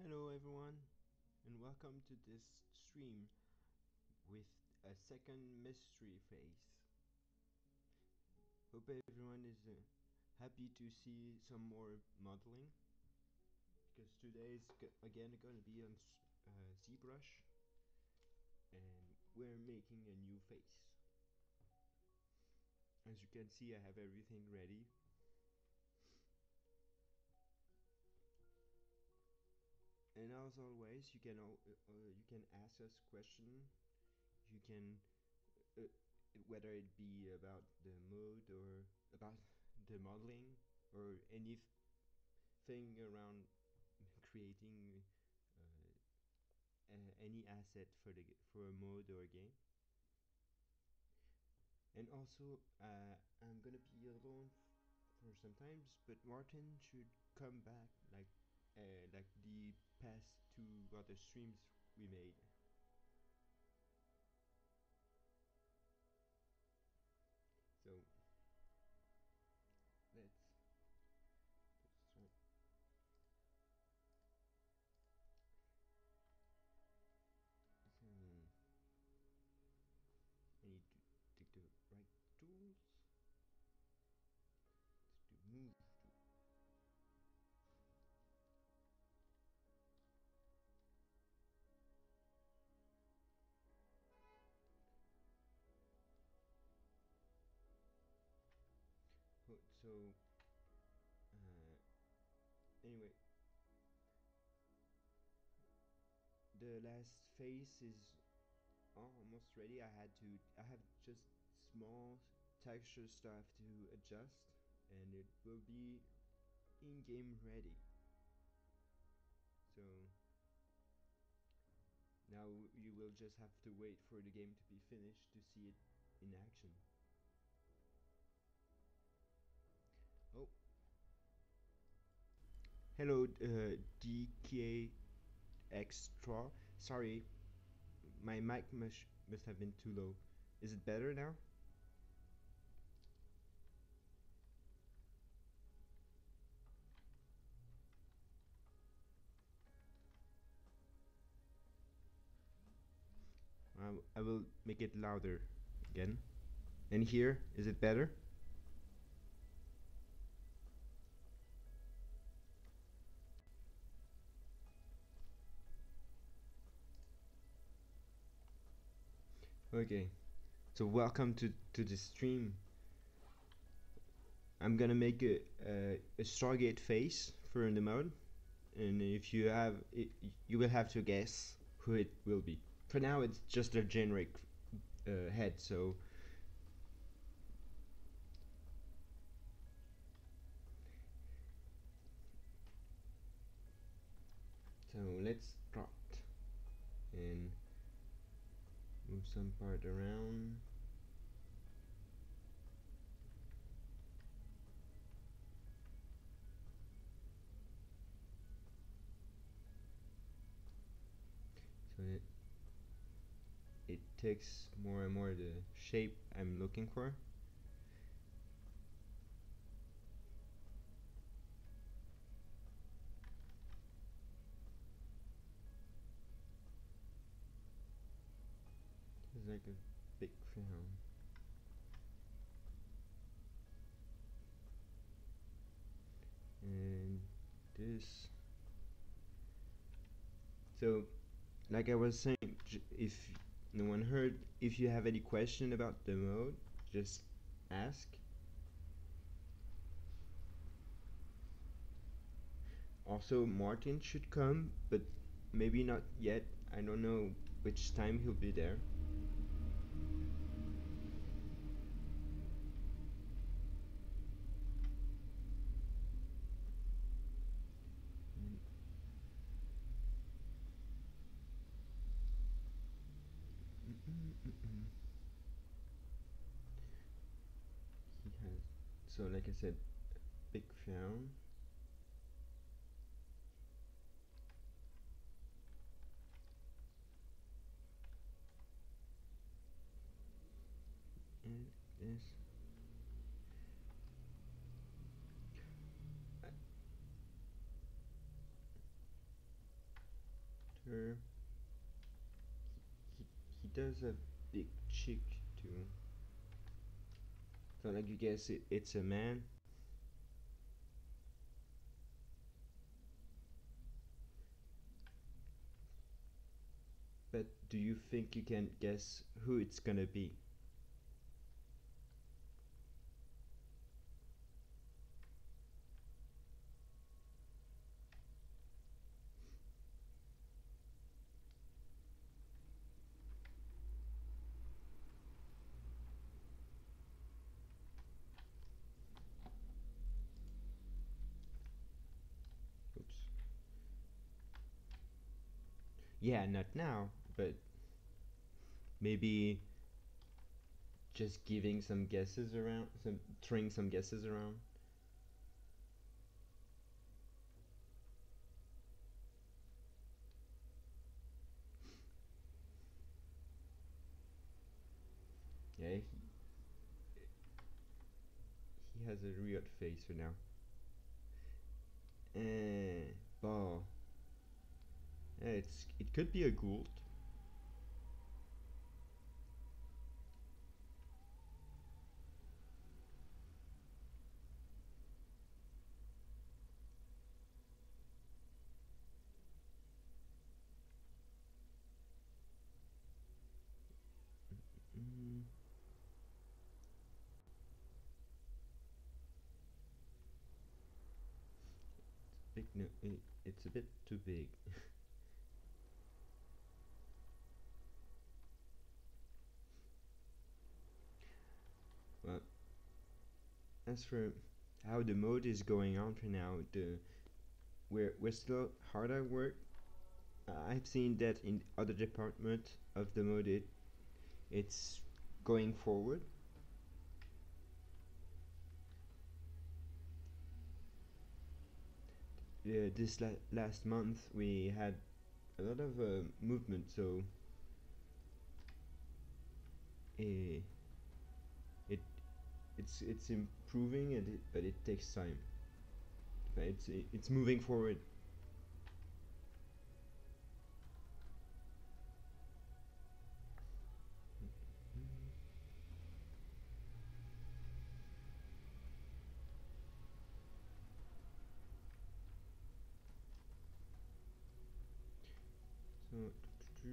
Hello everyone, and welcome to this stream with a second mystery phase. Hope everyone is happy to see some more modeling, because today is again going to be on ZBrush, and we're making a new face. As you can see, I have everything ready. And as always, you can ask us questions. You can, whether it be about the mode or about the modeling or anything around creating any asset for a mode or a game. And also, I'm gonna be alone for sometimes, but Martin should come back like the past two other streams we made. So let's start. I need to take the right tools. Let's do move tool. So anyway, the last phase is almost ready. I have just small texture stuff to adjust, and it will be in-game ready. So now you will just have to wait for the game to be finished to see it in action. Oh, hello, DK Extra. Sorry, my mic must have been too low. Is it better now? I will make it louder again. And here, is it better? Okay, so welcome to the stream. I'm gonna make a Stargate face for the mode, and if you have it, you will have to guess who it will be. For now, it's just a generic head, so let's start and move some part around. So it takes more and more the shape I'm looking for. As like a big fan. And this. So, like I was saying, if no one heard, if you have any question about the mode, just ask. Also, Martin should come, but maybe not yet. I don't know which time he'll be there. He has, so like I said, big fan. And this. Actor. He, he does a big chick too. So like you guess it's a man. But do you think you can guess who it's gonna be? Oops. Yeah, not now, but maybe just giving some guesses around, throwing some guesses around. Yeah, he has a weird face for now. Ball. Yeah, it could be a Gould. Mm, big no, it's a bit too big. Well, as for how the mode is going on for now, we're still hard at work. I've seen that in other department of the mode it's going forward. This last month we had a lot of movement, so uh, it it's improving, but it takes time. But it's moving forward. So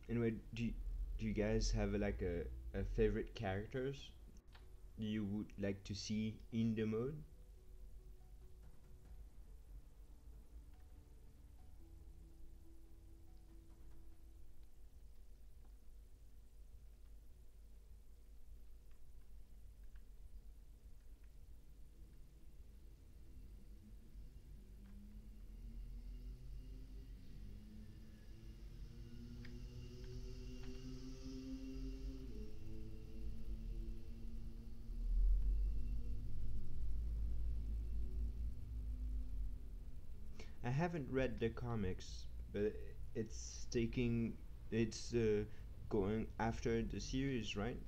anyway, do you guys have like a favorite characters you would like to see in the mode? I haven't read the comics, but it's taking it's going after the series, right?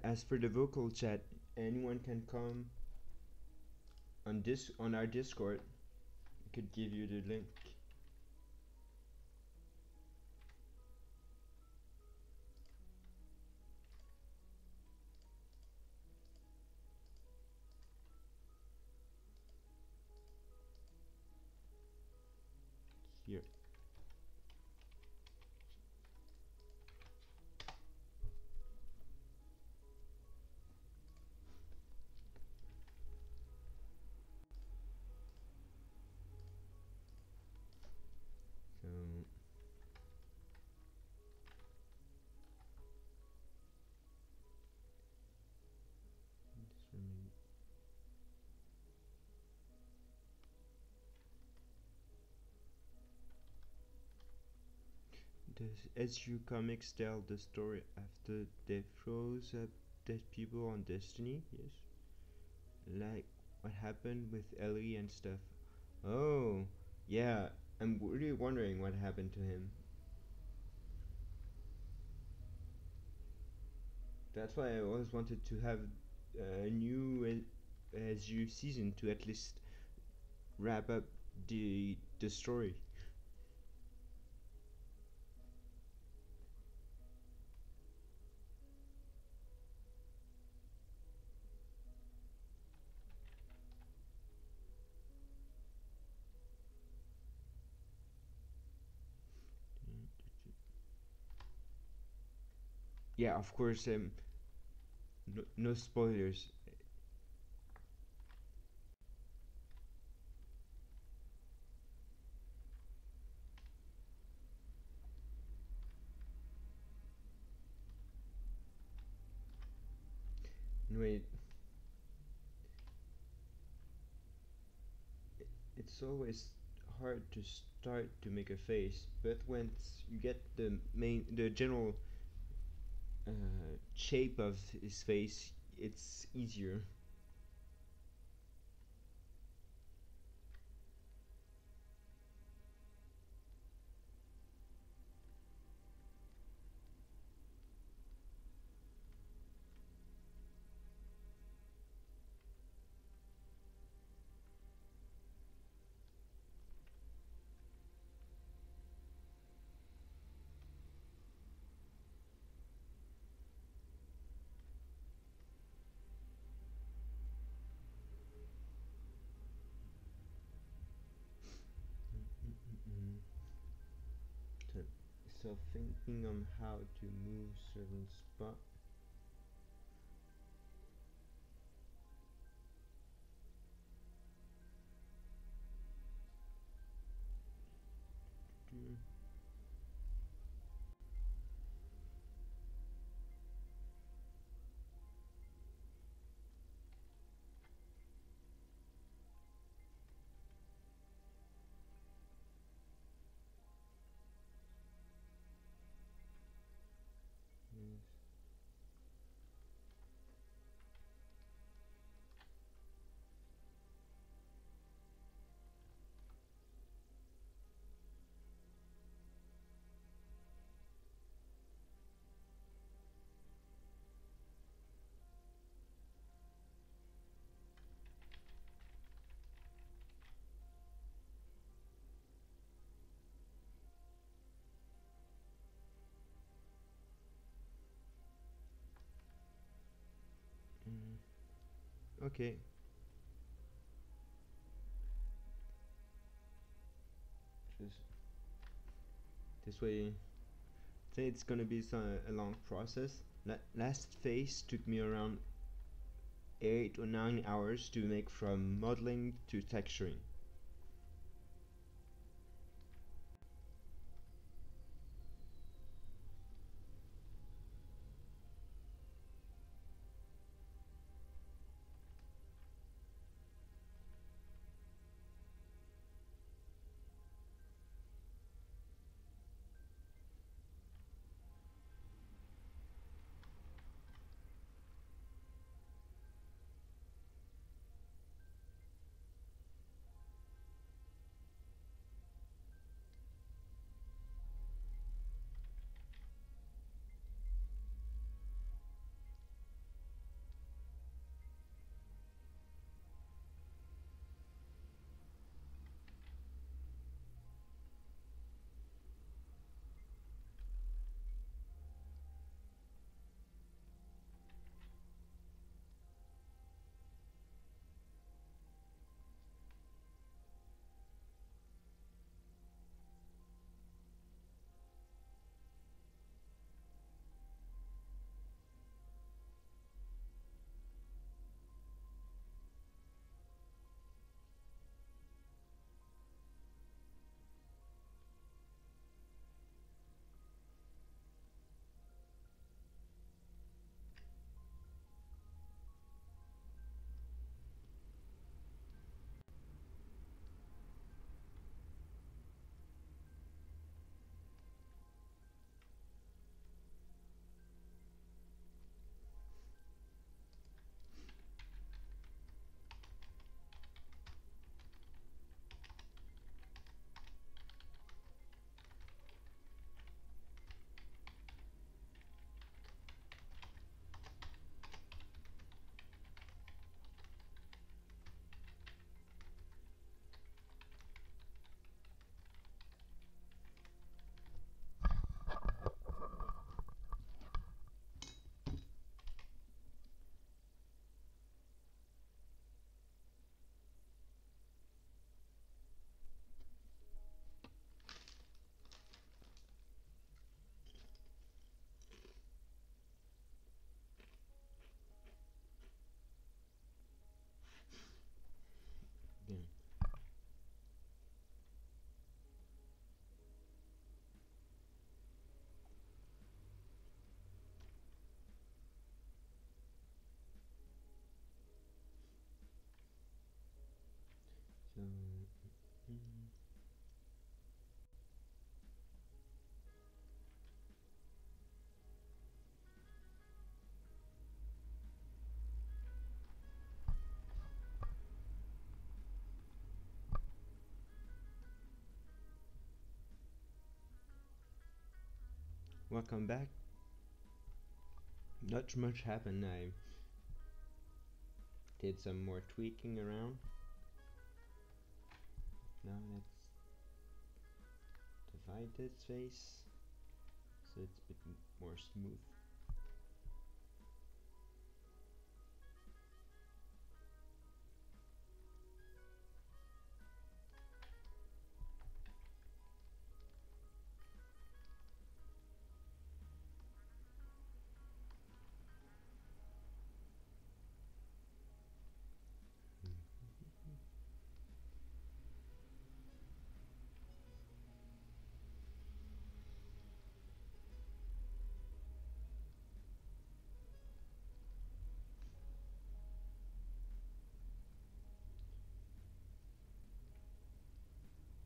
As for the vocal chat, anyone can come on our Discord. I could give you the link. Here. So the SU Comics tell the story after they froze up dead people on Destiny, yes. Like what happened with Ellie and stuff. Oh, yeah, I'm really wondering what happened to him. That's why I always wanted to have a new SU season to at least wrap up the story. Yeah, of course. No spoilers. Wait, it's always hard to start to make a face, but once you get the general shape of his face, it's easier. So, so thinking on how to move certain spot. Mm. Yes. Mm. Okay. Just this way. Say it's gonna be a long process. Last phase took me around 8 or 9 hours to make from modeling to texturing. Welcome back. Not much happened. I did some more tweaking around. Now let's divide this face so it's a bit more smooth.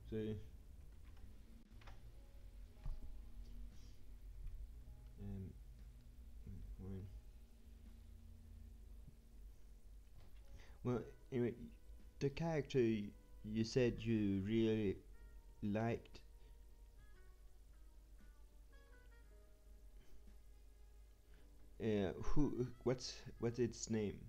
So one. Well, anyway, the character you said you really liked. Who? What's its name?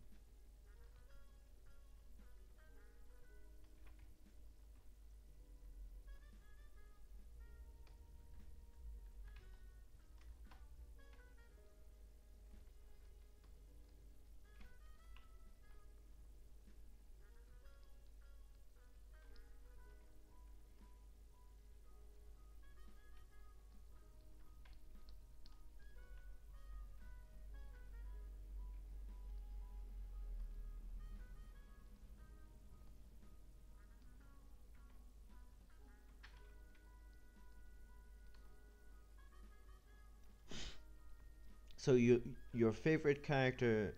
So your favorite character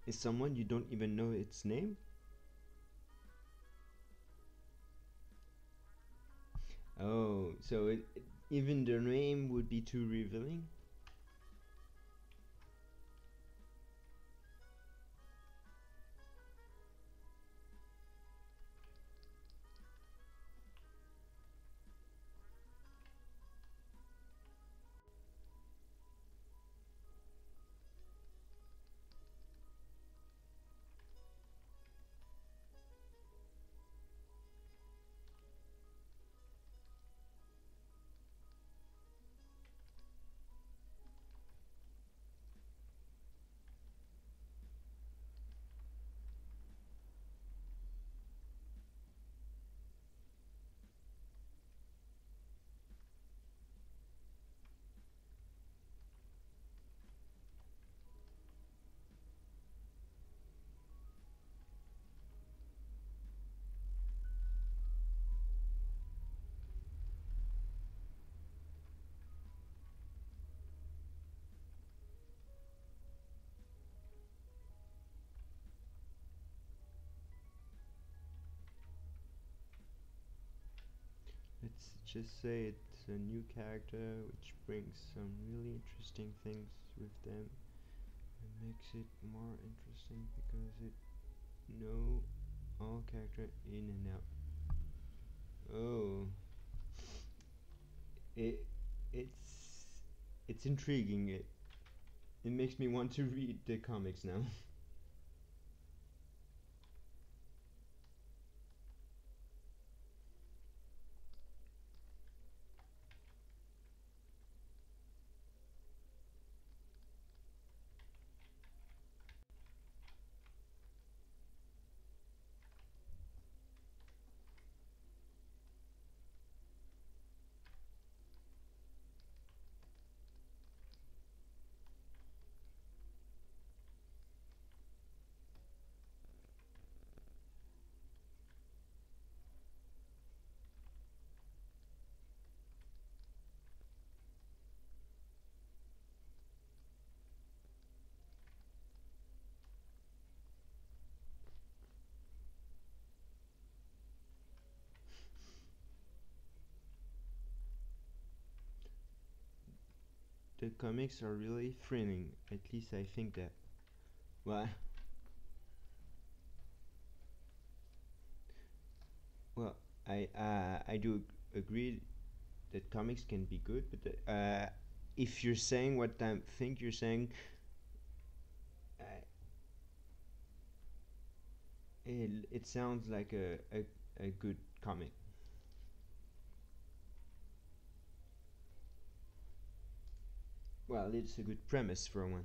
is someone you don't even know its name? Oh, so even the name would be too revealing? Let's just say it's a new character which brings some really interesting things with them and makes it more interesting because it know all character in and out. Oh, it it's it's intriguing. It makes me want to read the comics now. The comics are really thrilling. At least I think that. Well, well, I do agree that comics can be good, but if you're saying what I think you're saying, uh, it sounds like a good comic. Well, it's a good premise for one.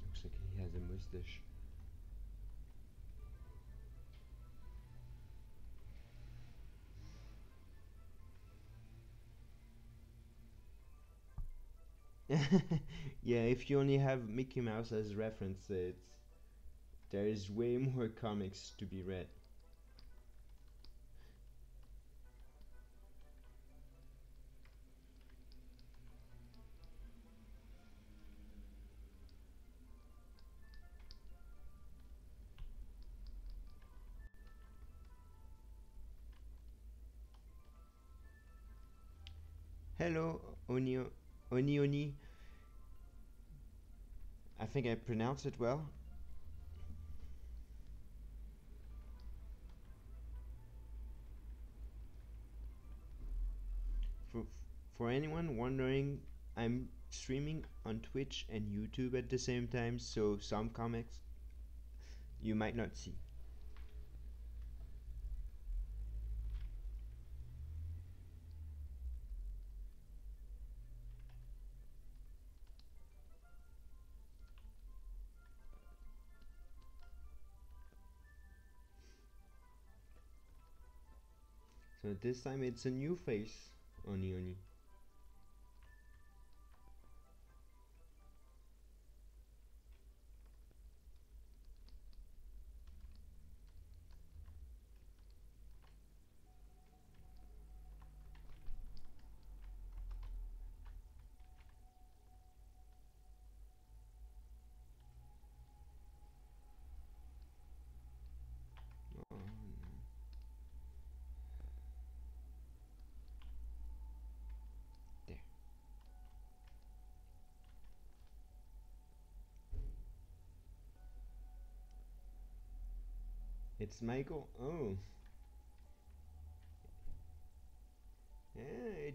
Looks like he has a mustache. Yeah, if you only have Mickey Mouse as reference, there is way more comics to be read. Hello, Oni. I think I pronounced it well. For, for anyone wondering, I'm streaming on Twitch and YouTube at the same time, so some comics you might not see. So this time it's a new face, Oni. Oh, there. It's Michael. Oh, yeah.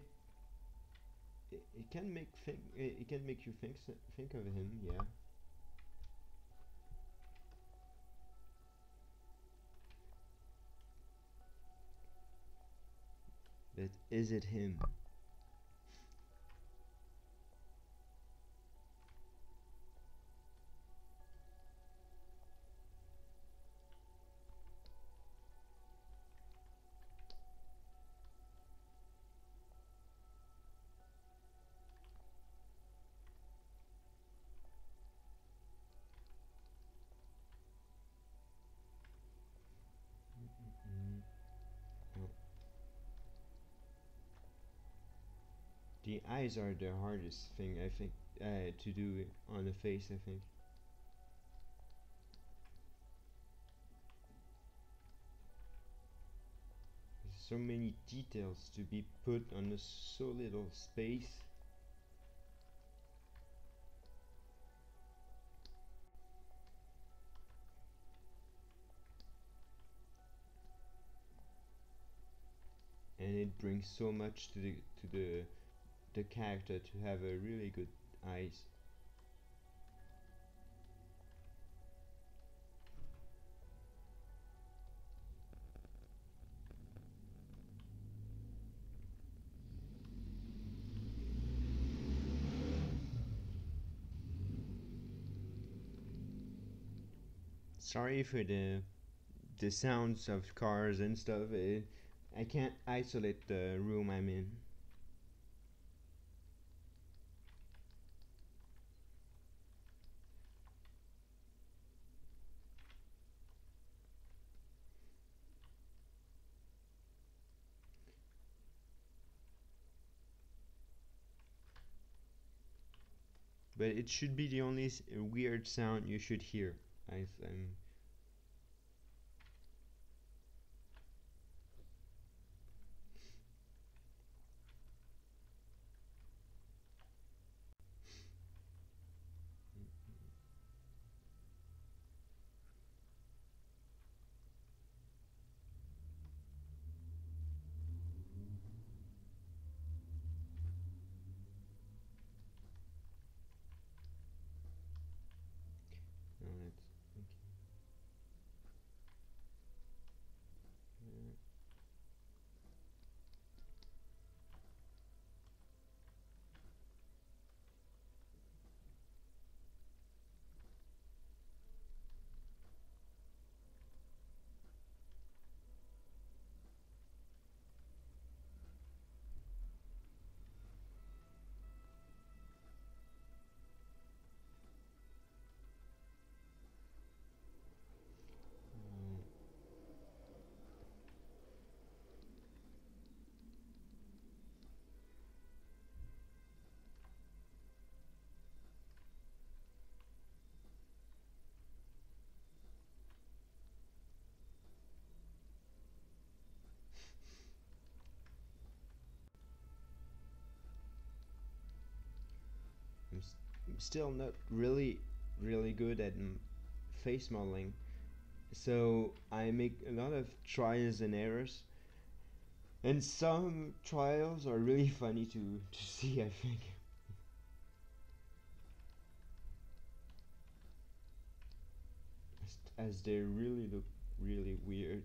It can it can make you think of him. Yeah. But is it him? Mm. Oh. The eyes are the hardest thing I think to do on a face. I think there's so many details to be put on a so little space. And it brings so much to the character to have a really good eyes. Sorry for the sounds of cars and stuff. I can't isolate the room I'm in. But it should be the only weird sound you should hear. I'm no, that's okay. I'm still not really good at face modeling, so I make a lot of trials and errors, and some trials are really funny to see, I think. As they really look really weird.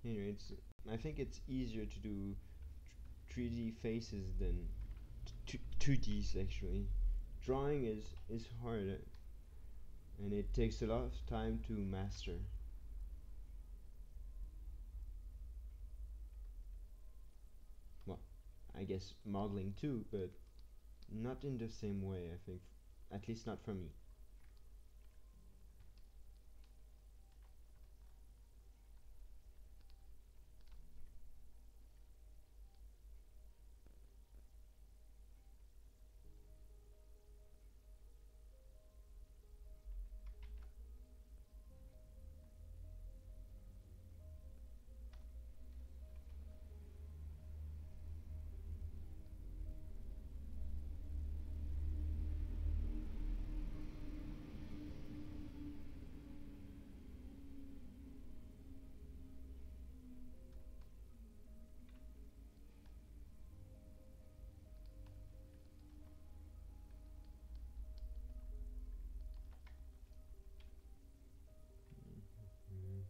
Anyway, I think it's easier to do 3D faces than 2Ds actually. Drawing is harder, and it takes a lot of time to master. Well, I guess modeling too, but not in the same way, I think. At least not for me. Mm.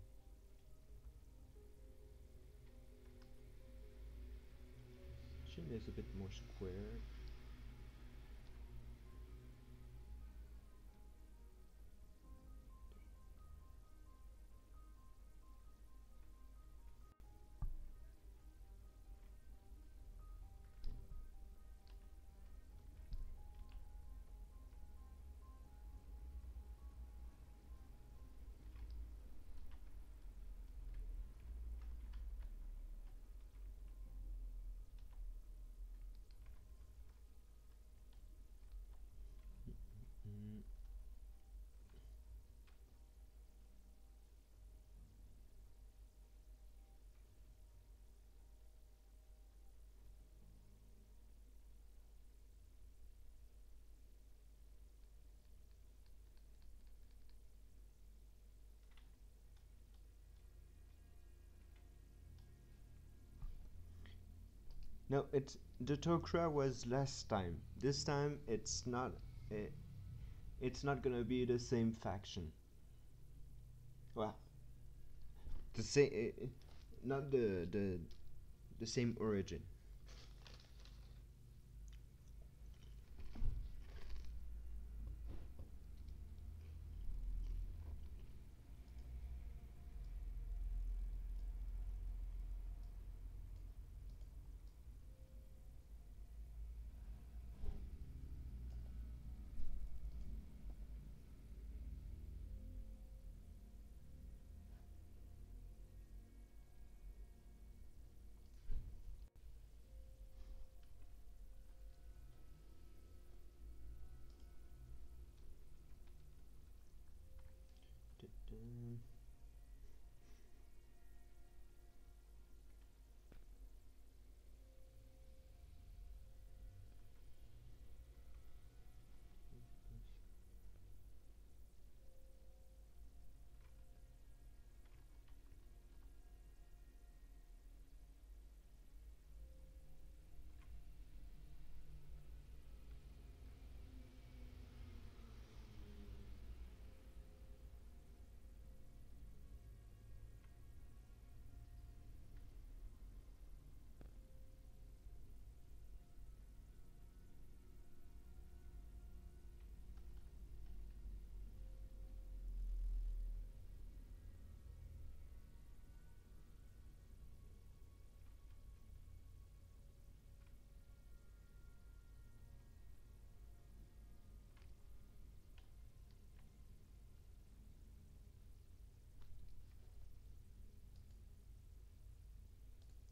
Chin is a bit more square. No, it's the Tok'ra was last time. This time Uh, it's not gonna be the same faction. Well, the same, not the same origin.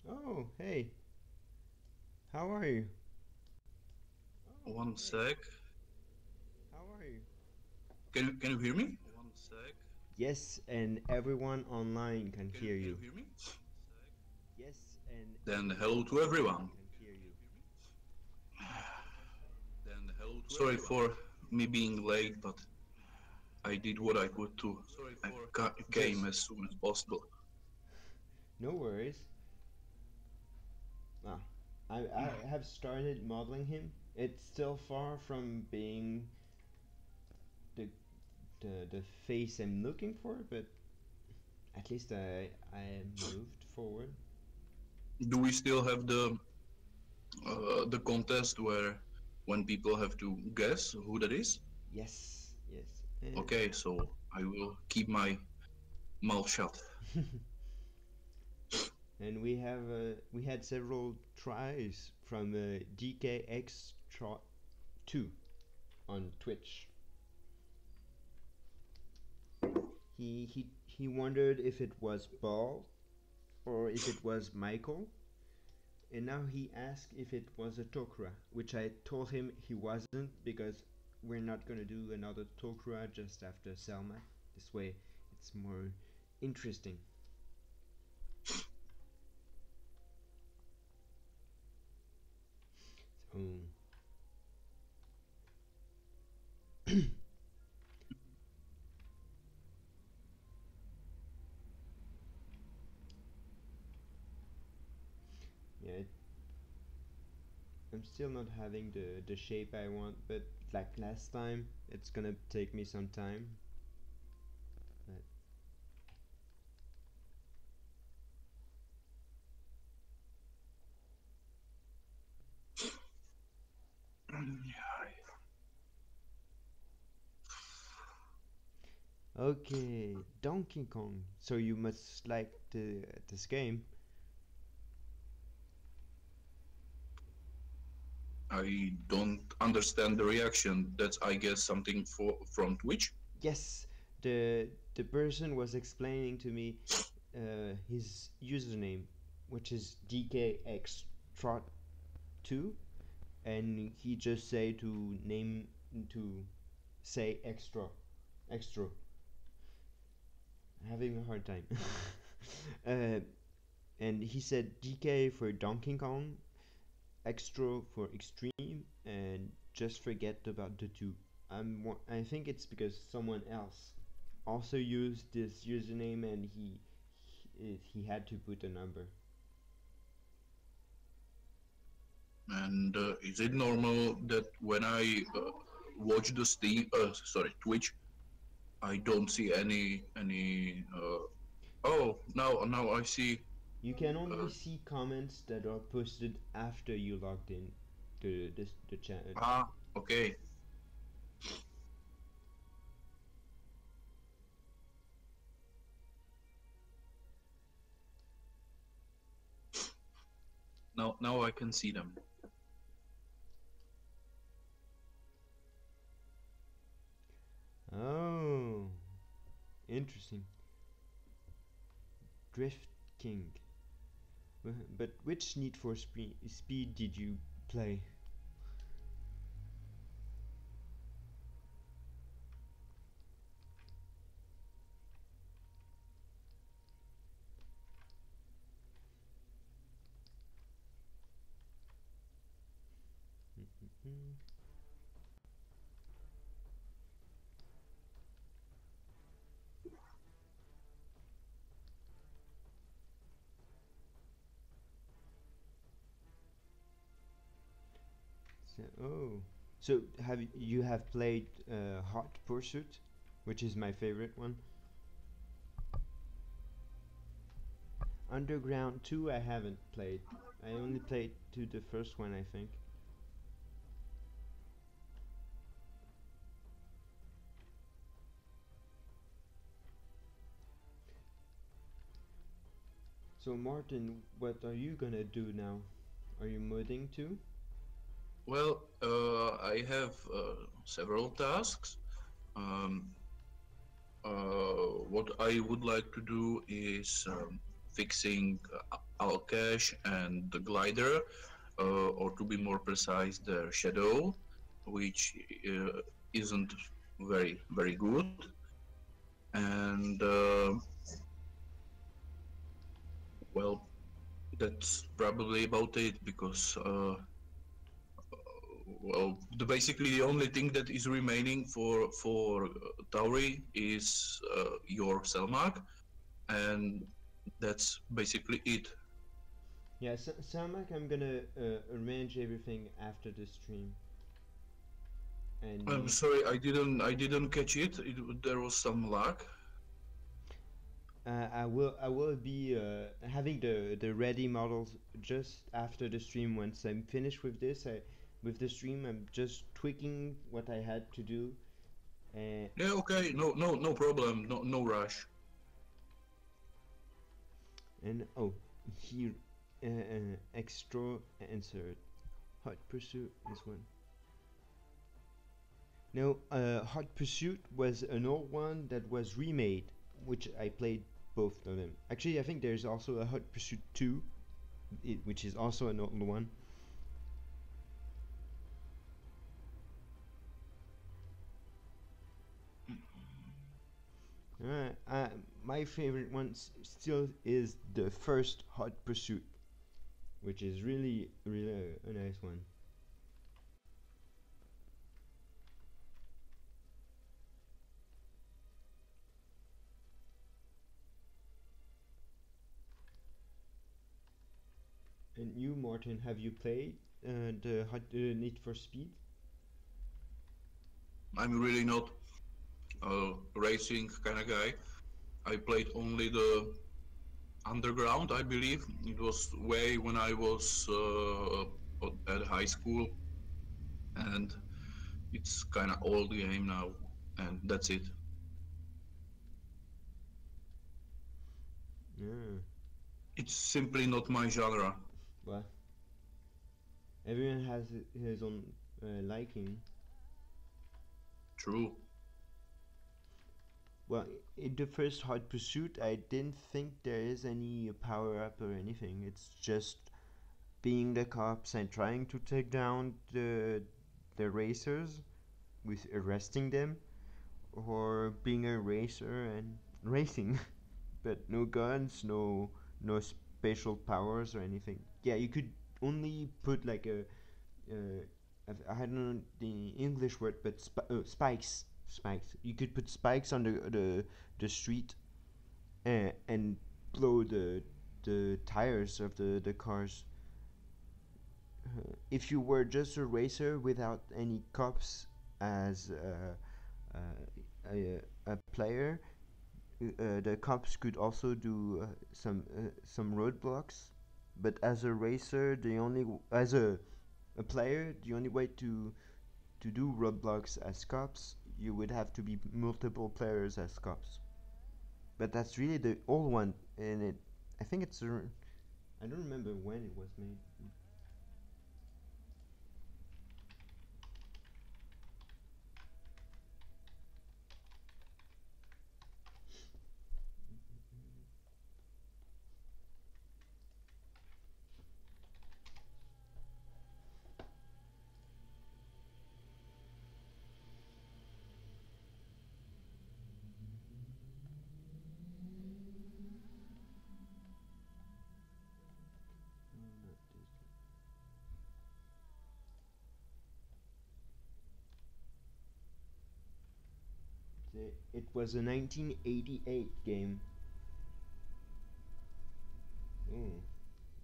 Oh, hey, how are you? One sec. How are you? Can you hear me? Yes, and everyone online can hear Can you you. hear me? Yes, and Then everyone hello to online everyone. can hear you. Sorry for me being late, but I did what I could to came Just as soon as possible. no worries. Ah, I have started modeling him. It's still far from being the the face I'm looking for, but at least I moved forward. Do we still have the contest where when people have to guess who that is? Yes, yes. Okay, so I will keep my mouth shut. And we had several tries from DKX 2 on Twitch. He wondered if it was Paul or if it was Michael, and now he asked if it was a Tok'ra, which I told him he wasn't because we're not gonna do another Tok'ra just after Selma. This way, it's more interesting. So yeah, I'm still not having the shape I want, but like last time, it's gonna take me some time. But okay, Donkey Kong. So you must like this game. I don't understand the reaction. That's I guess something from Twitch. Yes, the person was explaining to me his username, which is DKX Trot 2, and he just say to say extra. Having a hard time. uh, and he said DK for Donkey Kong, extra for extreme, and just forget about the two. I think it's because someone else also used this username and he had to put a number. And is it normal that when I watch the Twitch, I don't see any? Oh, now I see. You can only Uh, see comments that are posted after you logged in to the channel. okay. Now I can see them. Oh, interesting. Drift King. But which Need for Speed did you play? So have you have played Hot Pursuit, which is my favorite one. Underground 2 I haven't played. I only played to the first one, I think. So Martin, what are you gonna do now? Are you modding too? Well, I have several tasks. Um, what I would like to do is fixing Alcash and the glider, or to be more precise, the shadow, which isn't very good. And well, that's probably about it because well, basically the only thing that is remaining for Tauri is your Selmak, and that's basically it. Yeah, sound like I'm gonna arrange everything after the stream. And I'm you, sorry, I didn't catch it. There was some lag. I will be having the ready models just after the stream. Once I'm finished with this, with the stream, I'm just tweaking what I had to do. Uh, Yeah, okay, no problem, no rush. and oh, here, extra answered. Hot Pursuit is one. No, Hot Pursuit was an old one that was remade, which I played both of them. Actually, I think there's also a Hot Pursuit 2, which is also an old one. My favorite one still is the first Hot Pursuit, which is really a nice one. And you, Martin, have you played the Need for Speed? I'm really not a racing kind of guy. I played only the underground, I believe. It was way when I was at high school, and it's kind of old game now, and that's it. Yeah. It's simply not my genre. Well, everyone has his own liking. True. Well, in the first Hot Pursuit, I didn't think there is any power up or anything. It's just being the cops and trying to take down the racers with arresting them, or being a racer and racing, but no guns, no special powers or anything. Yeah, you could only put like I don't know the English word, but spikes. Spikes. You could put spikes on the street and blow the tires of the cars. if you were just a racer without any cops as a player, the cops could also do some roadblocks. But as a racer, as a player, the only way to do roadblocks as cops, you would have to be multiple players as cops. But that's really the old one, and I think it's I don't remember when it was made. It was a 1988 game. Ooh.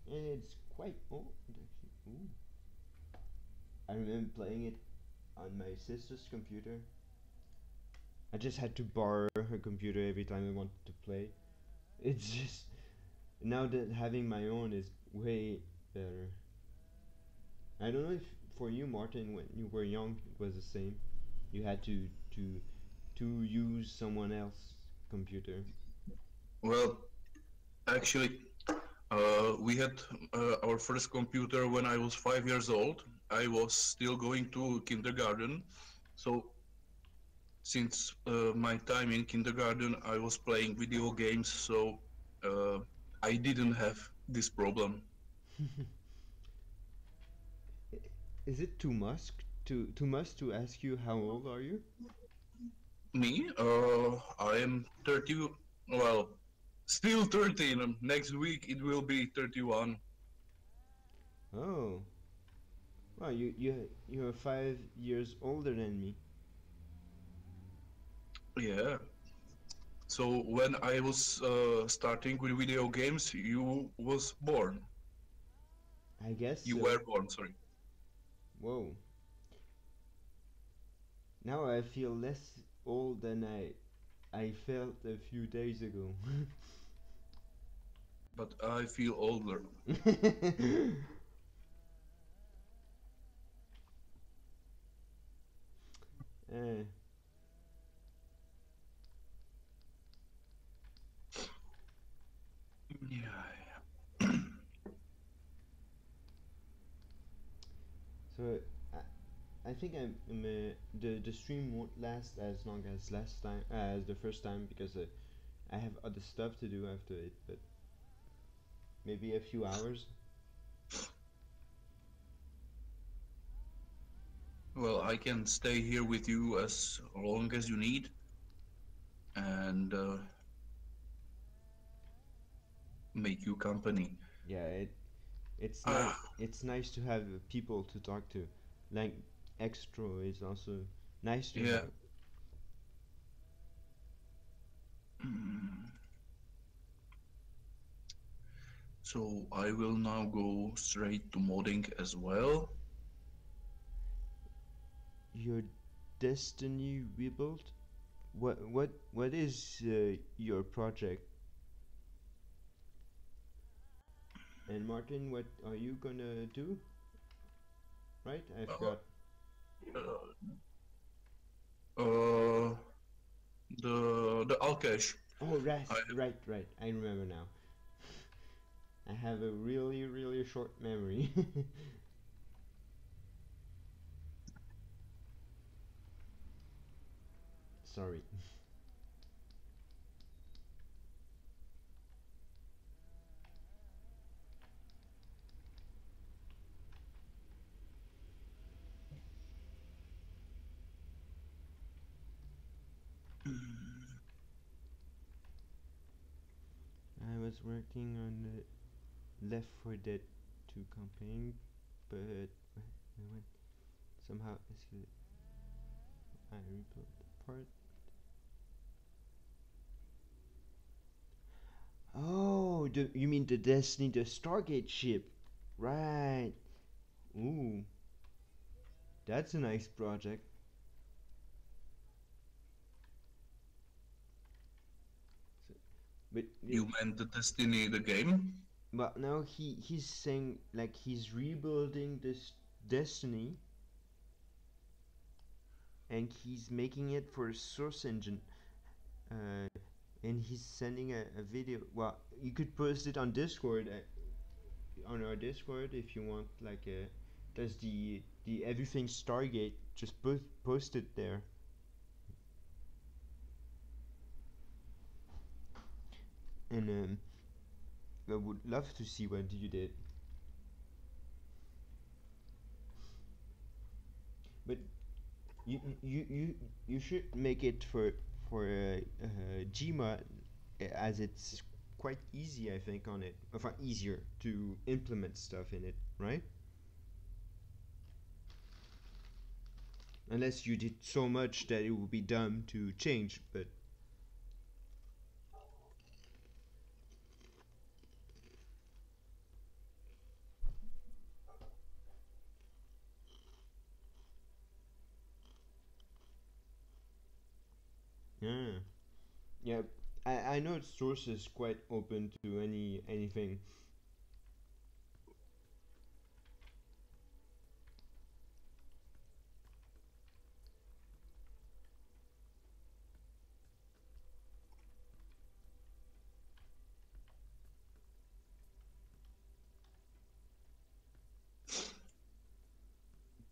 And it's quite old actually. Ooh. I remember playing it on my sister's computer. I just had to borrow her computer every time I wanted to play. It's just now that having my own is way better. I don't know if for you, Martin, when you were young, it was the same. You had to use someone else's computer. Well, actually, we had our first computer when I was 5 years old. I was still going to kindergarten, so since my time in kindergarten, I was playing video games, so uh, I didn't have this problem. Is it too much to ask you how old are you? Me, I am 30. Well, still 13. Next week it will be 31. Oh, well, you're 5 years older than me. Yeah. So when I was starting with video games, you was born. I guess You so. were born. Sorry. Whoa. Now I feel less old than I felt a few days ago. But I feel older. uh, Yeah. so I think the stream won't last as long as last time as the first time because I have other stuff to do after it. But maybe a few hours. Well, I can stay here with you as long as you need, and make you company. Yeah, it's nice. Ah, It's nice to have people to talk to. Like extra is also nice to yeah. have. Mm. So I will now go straight to modding as well. Your Destiny rebuild. What is your project? And Martin, what are you gonna do? Right? I Uh, forgot. uh, the Alkesh. Oh, I rest. Right, right. I remember now. I have a really, really short memory. Sorry. I was working on the Left 4 Dead 2 campaign, but when somehow escalated, I rebuilt the part. Oh, you mean the Destiny, the Stargate ship? Right. Ooh, that's a nice project. So, but You meant the Destiny, the game? but now he's saying like he's rebuilding this Destiny, and he's making it for Source Engine. Uh, and he's sending a video. Well, you could post it on Discord, on our Discord if you want. Like, there's the everything Stargate. Just post it there. And I would love to see what you did. But you should make it for Gmod, as it's quite easy, I think, on it. Enfin, easier to implement stuff in it, right? Unless you did so much that it would be dumb to change, but yeah, yeah. I know Source is quite open to anything.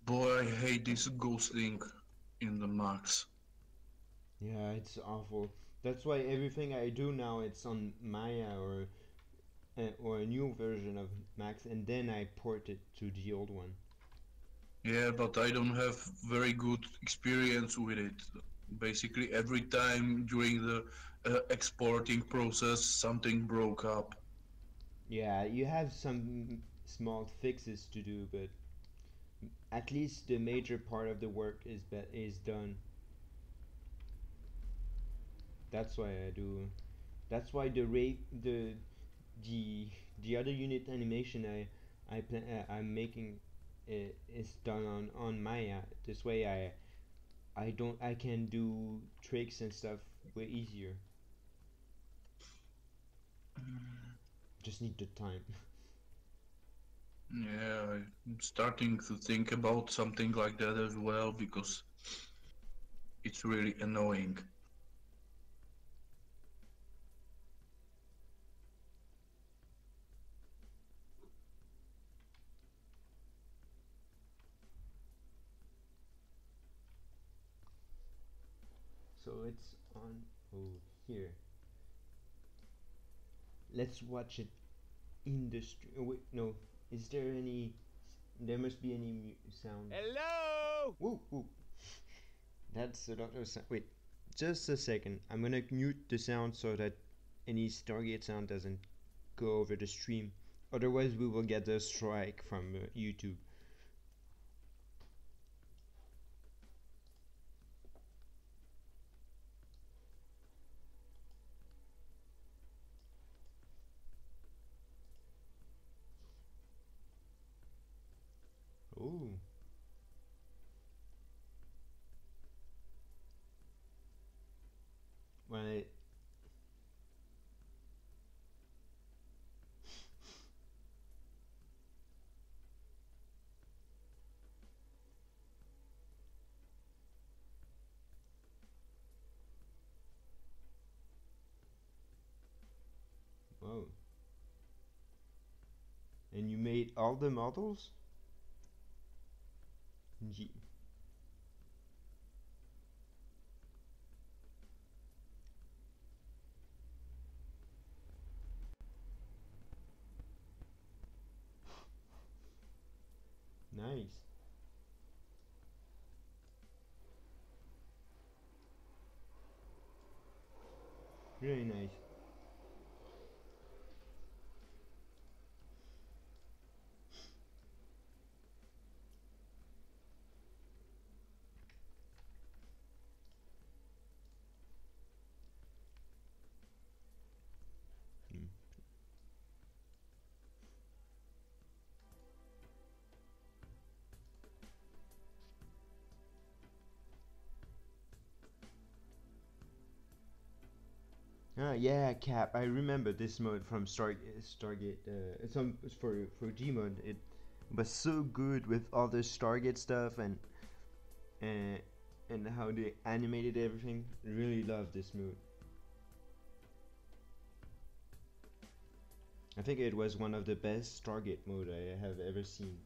Boy, I hate this ghosting in the max. Yeah, it's awful. That's why everything I do now it's on Maya or a new version of Max, and then I port it to the old one. Yeah, but I don't have very good experience with it. Basically, every time during the exporting process, something broke up. Yeah, you have some small fixes to do, but at least the major part of the work is done. That's why I do. That's why the the other unit animation I'm making is done on Maya. This way I can do tricks and stuff way easier. Just need the time. Yeah, I'm starting to think about something like that as well because it's really annoying. So it's on. Oh, here. Let's watch it in the stream. Oh, wait, no. Is there any? There must be any sound. Hello! Woo, woo. That's a lot of sound. Wait, just a second. I'm gonna mute the sound so that any Stargate sound doesn't go over the stream. Otherwise, we will get a strike from YouTube. Oh. Well, whoa. And you made all the models? Ye nice. Really nice. Mm. Yeah, Cap. I remember this mode from Stargate. It's on for Gmod. It was so good with all the Stargate stuff and and how they animated everything. Really love this mode. I think it was one of the best Stargate mode I have ever seen.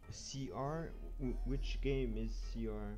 CR? Which game is CR?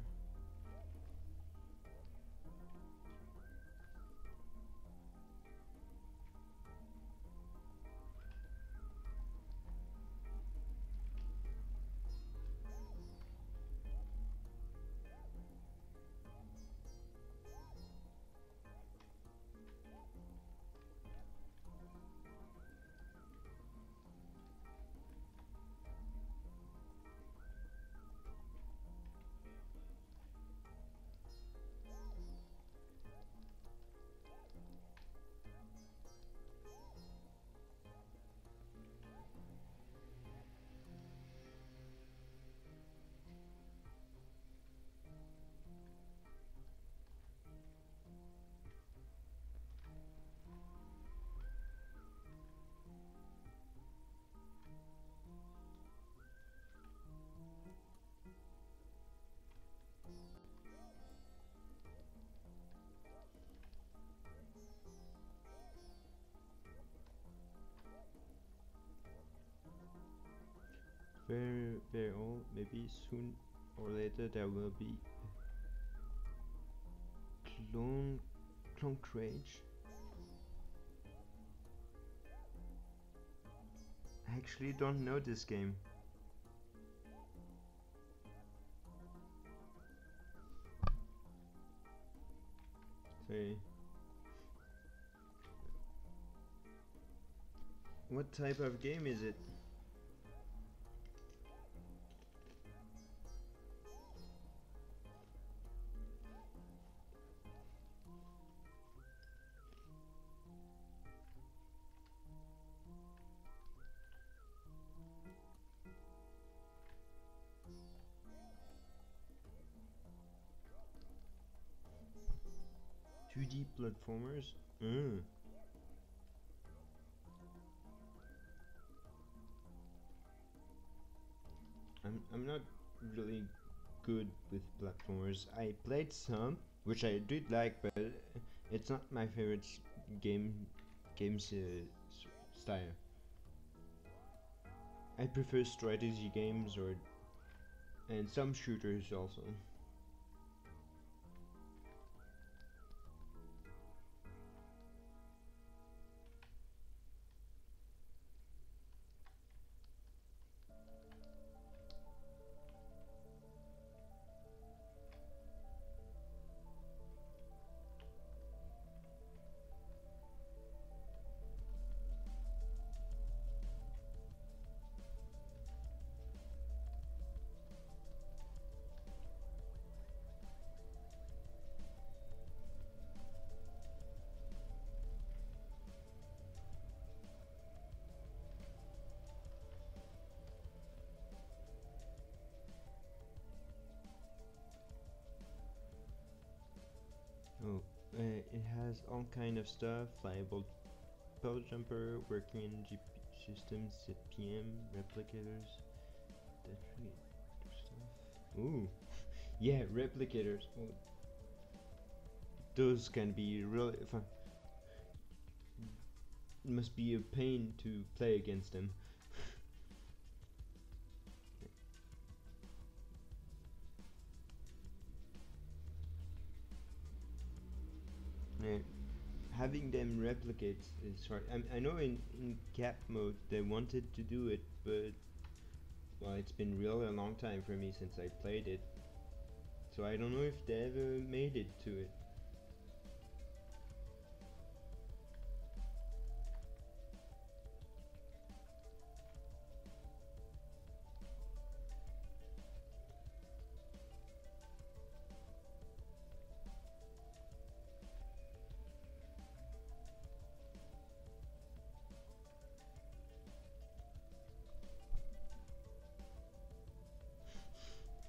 Very old. Maybe soon or later there will be clone Crage. I actually don't know this game. Sorry. What type of game is it? 2D platformers? I'm not really good with platformers. I played some, which I did like, but it's not my favorite games style. I prefer strategy games and some shooters also. Oh, it has all kind of stuff, flyable pole jumper, working GP systems, ZPM, replicators, that stuff. Ooh, yeah, replicators. Oh, those can be really fun. It must be a pain to play against them. Yeah, having them replicate is hard. I know in cap mode they wanted to do it, but Well, it's been really a long time for me since I played it, so I don't know if they ever made it to it.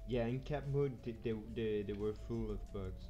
Yeah, in cap mode they were full of bugs.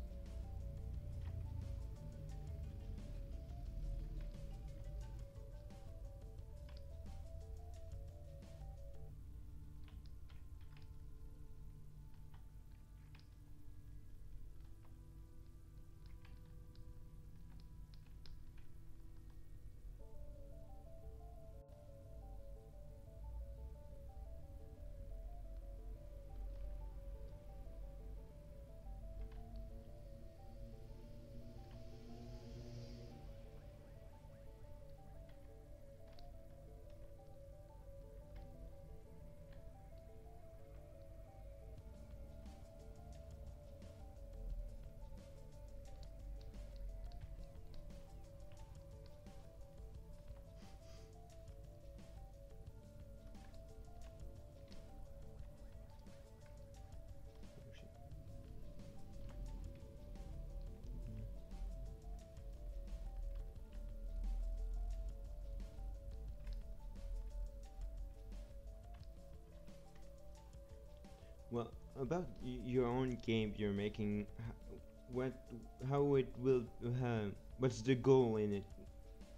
Oh, shit. Well, about your own game you're making, what, how it will, what's the goal in it?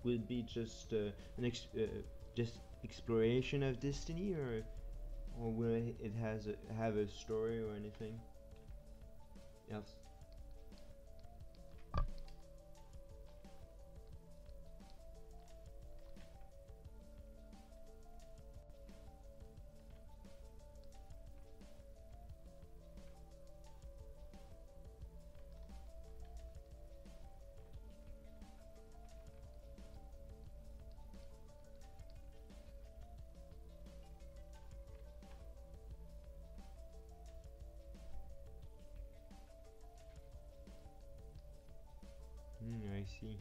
Will it be just just exploration of Destiny, or will it have a story or anything else? I see.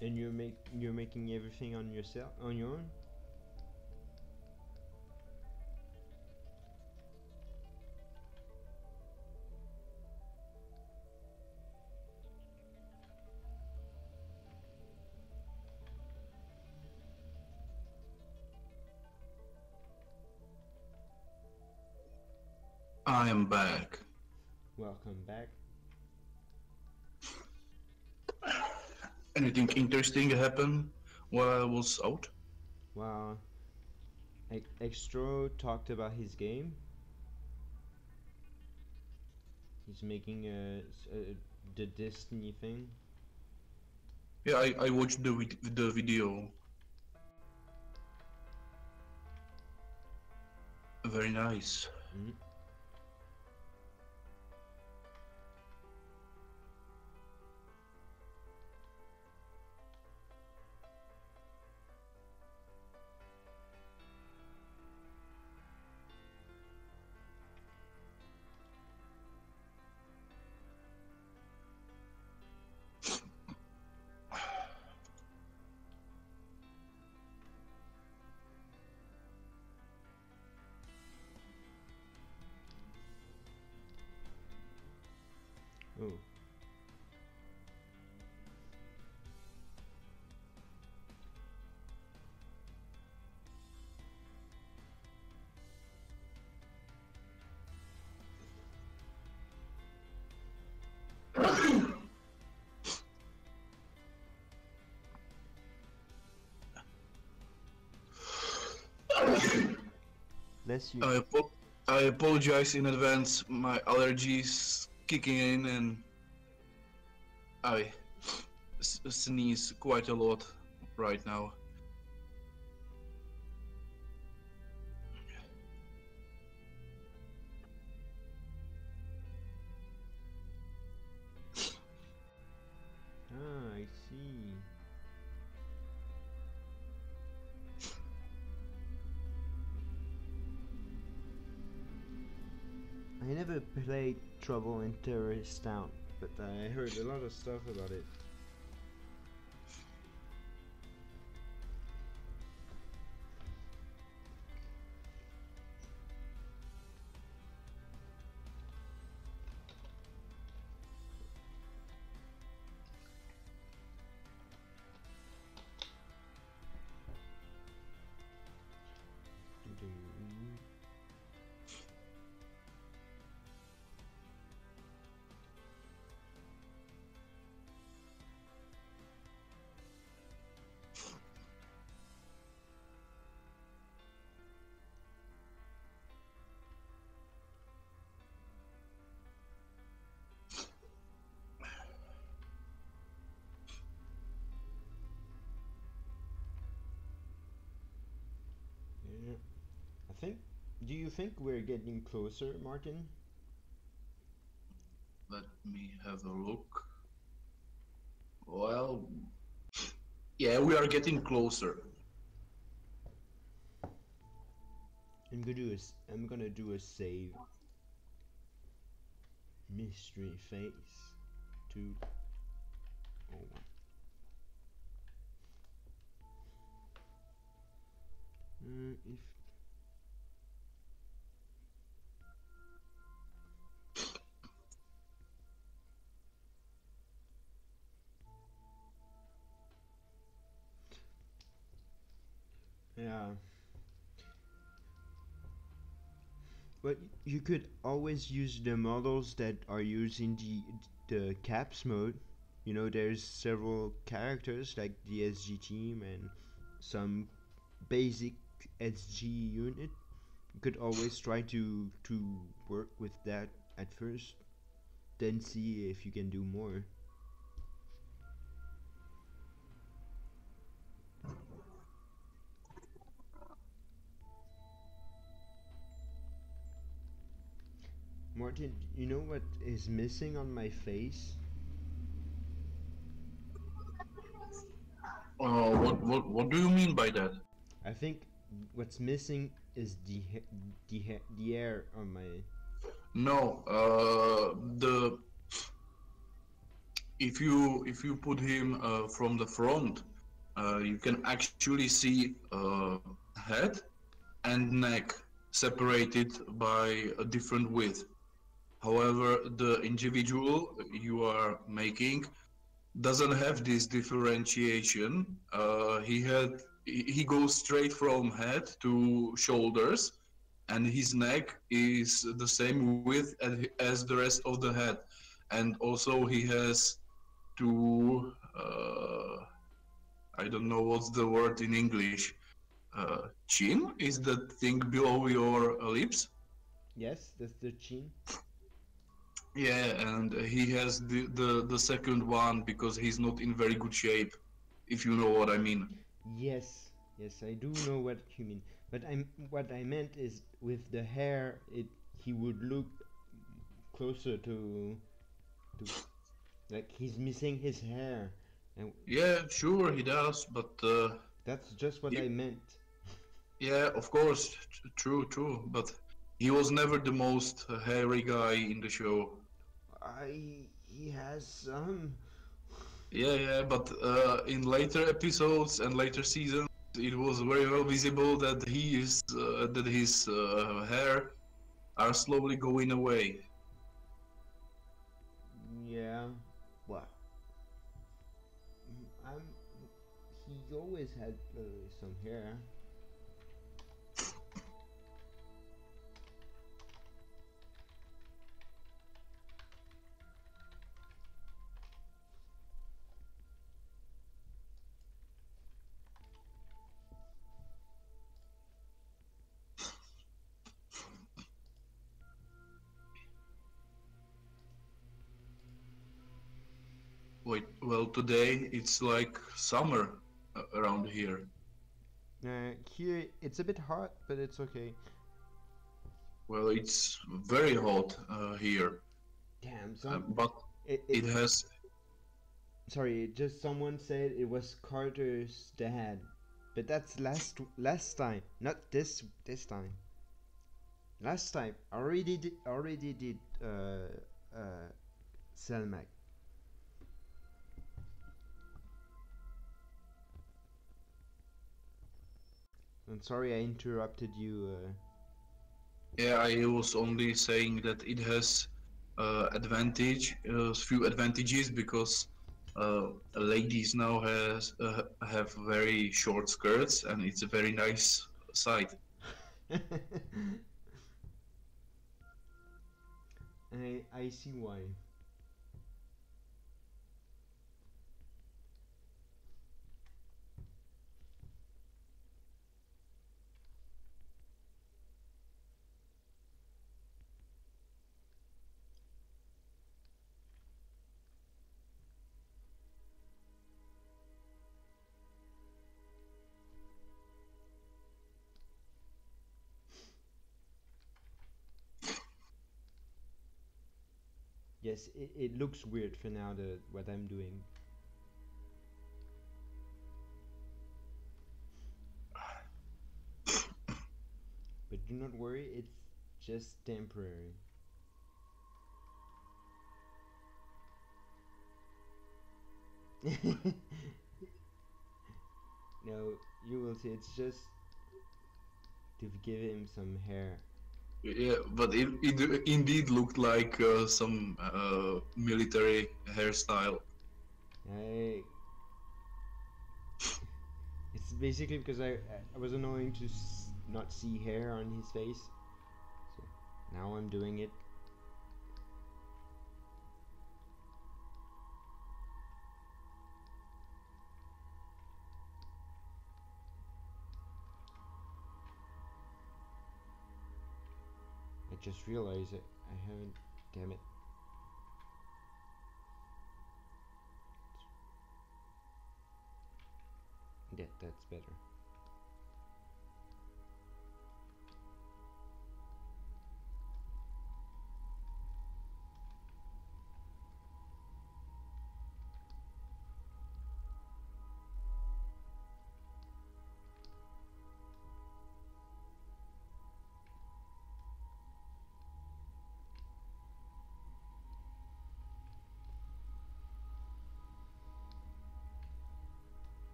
And you're making everything on yourself, on your own? I am back. Welcome back. Anything interesting happen while I was out? Well, Extro talked about his game. He's making the Destiny thing. Yeah, I watched the video. Very nice. Mm. Oh. Bless you. I apologize in advance. My allergies kicking in, and I sneeze quite a lot right now. Ah, I see. I never played Trouble in Terrorist Town, but I heard a lot of stuff about it. Yeah. I think. Do you think we're getting closer, Martin? Let me have a look. Well, yeah, we are getting closer. I'm gonna do a save. Mystery face 201. If yeah, but you could always use the models that are used in the caps mode. You know, there's several characters like the SG team and some basic SG unit. You could always try to work with that at first, then see if you can do more. Martin, you know what is missing on my face? What do you mean by that? I think what's missing is the hair on my. No, the if you put him from the front, you can actually see head and neck separated by a different width. However, the individual you are making doesn't have this differentiation. He goes straight from head to shoulders, and his neck is the same width as the rest of the head, and also he has two. I don't know what's the word in English. Chin is the thing below your lips. Yes, that's the chin. Yeah, and he has the second one because he's not in very good shape, if you know what I mean. Yes, yes, I do know what you mean. But what I meant is with the hair, he would look closer to like he's missing his hair, and Yeah, sure he does, but that's just what he, I meant. yeah, of course, true, but he was never the most hairy guy in the show. He has some. Yeah, but in later episodes and later seasons, it was very well visible that his hair are slowly going away. Yeah, well, I'm. He always had some hair. Wait, well, today it's like summer around here. Here it's a bit hot, but it's okay. Well, it's very hot here, Damn, but it it has. sorry, just someone said it was Carter's dad, but that's last time, not this time. Last time I already did Selmac. I'm sorry I interrupted you. Yeah, I was only saying that it has few advantages because ladies now have very short skirts and it's a very nice sight. I see why. Yes, it looks weird for now, what I'm doing. But do not worry, it's just temporary. No, you will see, it's just to give him some hair. Yeah, but it indeed looked like some military hairstyle. I, it's basically because I was annoying to not see hair on his face. So now I'm doing it. I just realized it. I haven't. Damn it. Yeah, that's better.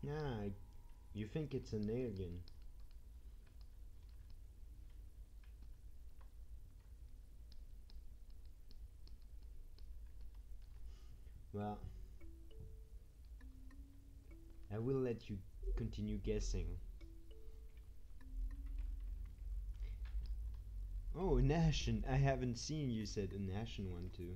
Yeah, you think it's an alien. Well, I will let you continue guessing. Oh, an Ashen. I haven't seen you said an Ashen one too.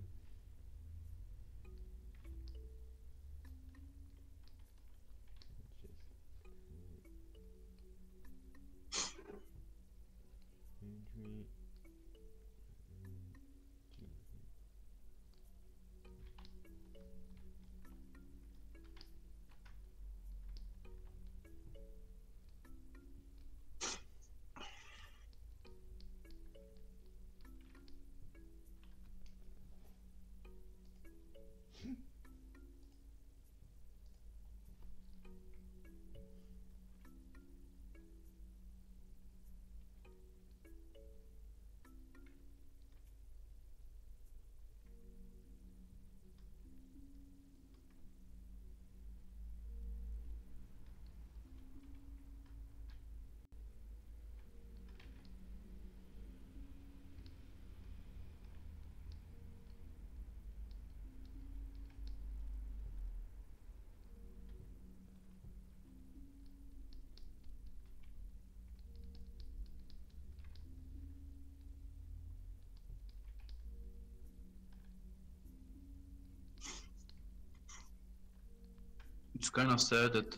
It's kind of sad that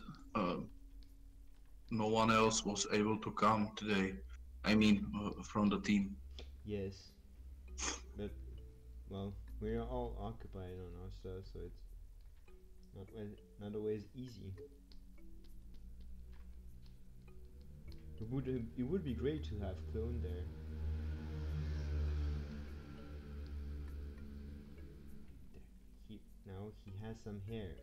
no one else was able to come today. I mean, from the team. Yes, but well, we're all occupied on our stuff, so it's not always easy. It would be great to have Clone there. There, now now he has some hairs.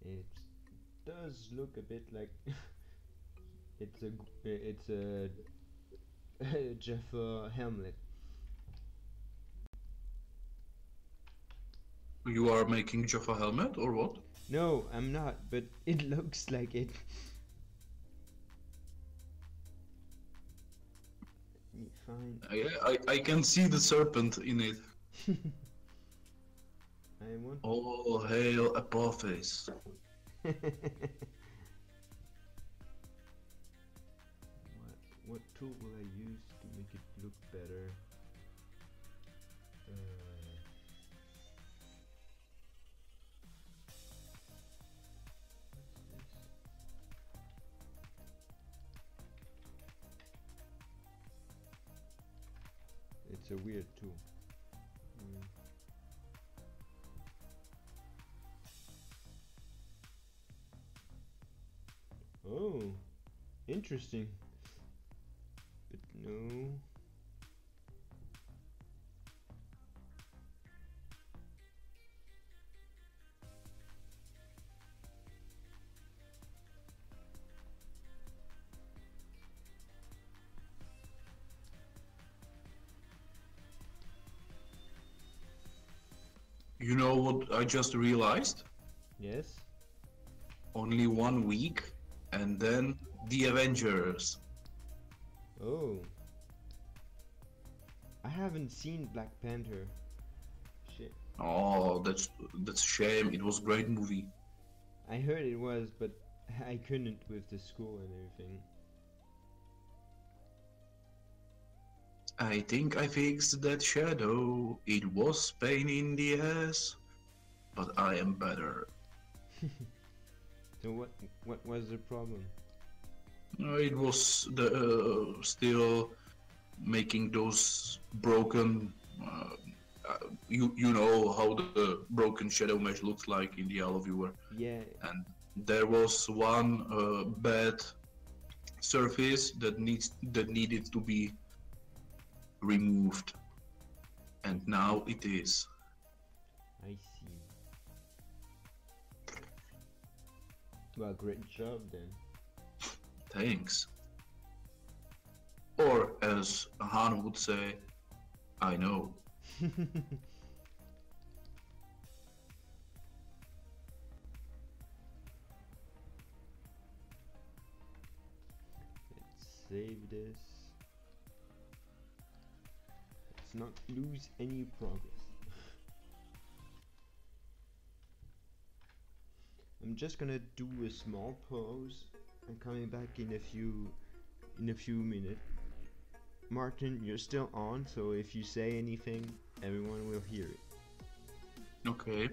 It does look a bit like it's a Jeff Hamlet. You are making Jaffa helmet or what? No, I'm not, but it looks like it. Let me find. I can see the serpent in it. I want. All hail Apophis. What tool will I use to make it look better? It's a weird tool. Oh, interesting. But no. You know what I just realized? Yes? Only 1 week, and then the Avengers. Oh. I haven't seen Black Panther. Shit. Oh, that's a shame. It was a great movie. I heard it was, but I couldn't with the school and everything. I think I fixed that shadow. It was pain in the ass, but I am better. So what was the problem? It was the still making those broken. You know how the broken shadow mesh looks like in the Allo viewer. Yeah. And there was one bad surface that needed to be removed, and now it is. I see. Well, great job then. Thanks. Or as Han would say, I know. Let's save this. Let's not lose any progress. I'm just gonna do a small pause. I'm coming back in a few minutes. Martin, you're still on, so if you say anything, everyone will hear it. Okay.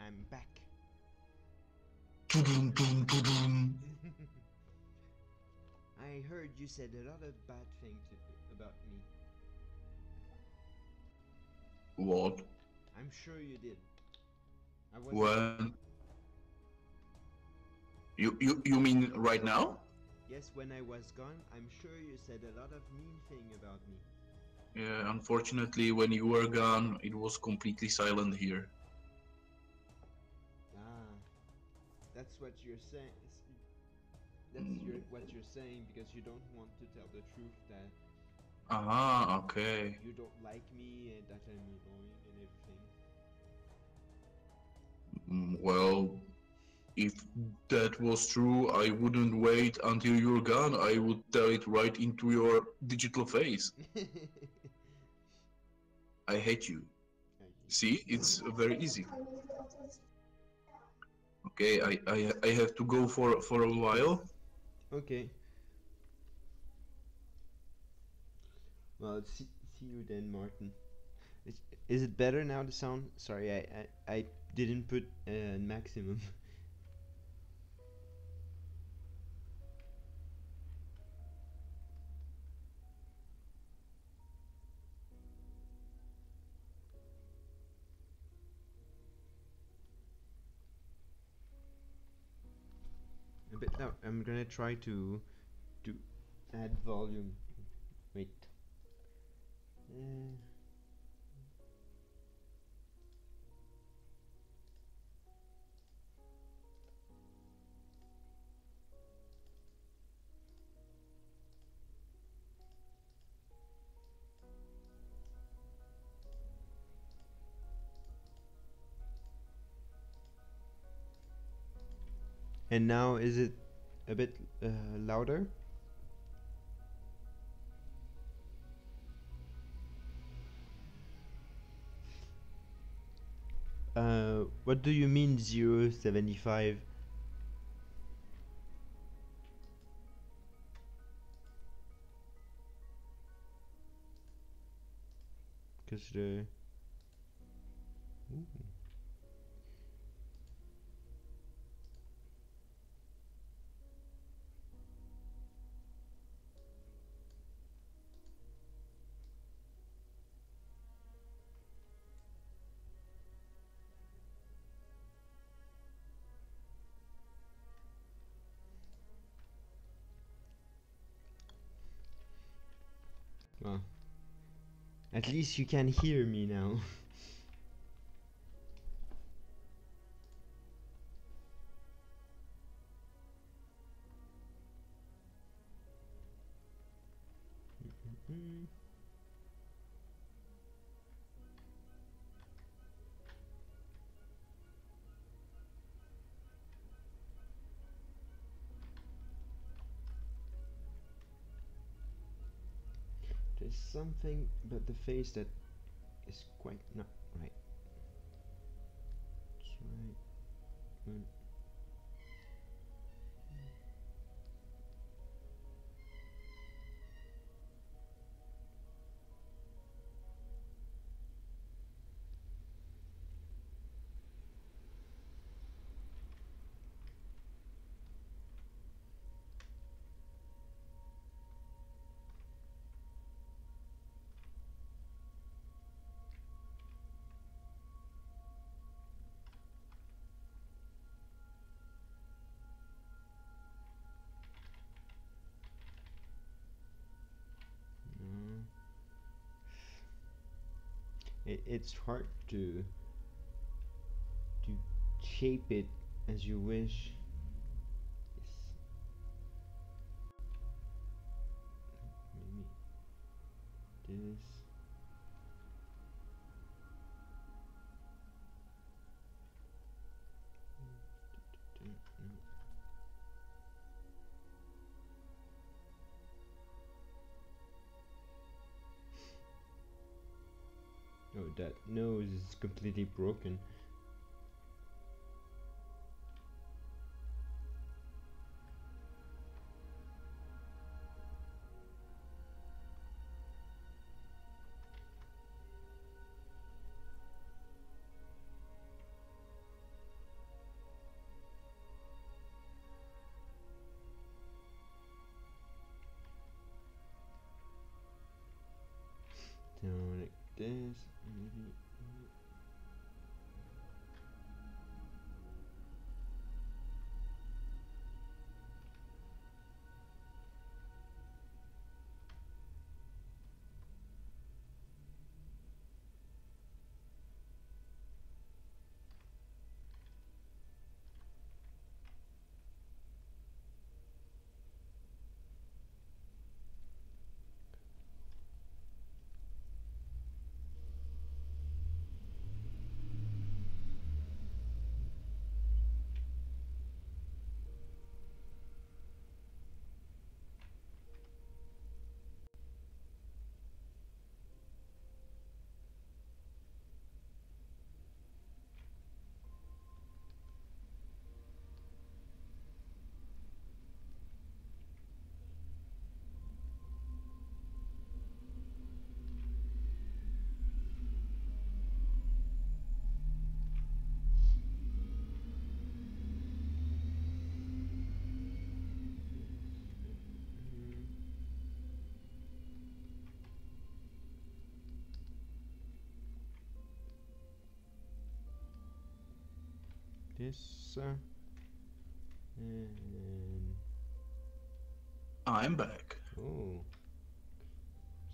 I'm back. Tudum, dum, tudum. I heard you said a lot of bad things about me. What? I'm sure you did. I was. When? You mean right now? Yes, when I was gone, I'm sure you said a lot of mean thing about me. Yeah, unfortunately, when you were gone, it was completely silent here. Ah, that's what you're saying. That's what you're saying because you don't want to tell the truth that Ah, okay. you don't like me and that I'm annoying and everything. Well, if that was true, I wouldn't wait until you're gone. I would tell it right into your digital face. I hate you. See, it's very easy. Okay, I have to go for a while. Okay. Well, see you then, Martin. Is it better now, the sound? Sorry, I didn't put maximum. But now I'm gonna try to add volume. Wait. And now is it a bit louder? What do you mean 0.75? Because the... Ooh. Well, at least you can hear me now. There's something about the face that is quite not right. Try. It's hard to shape it as you wish. Yes. Maybe this. Oh, that nose is completely broken. this, maybe. This and I'm back. oh,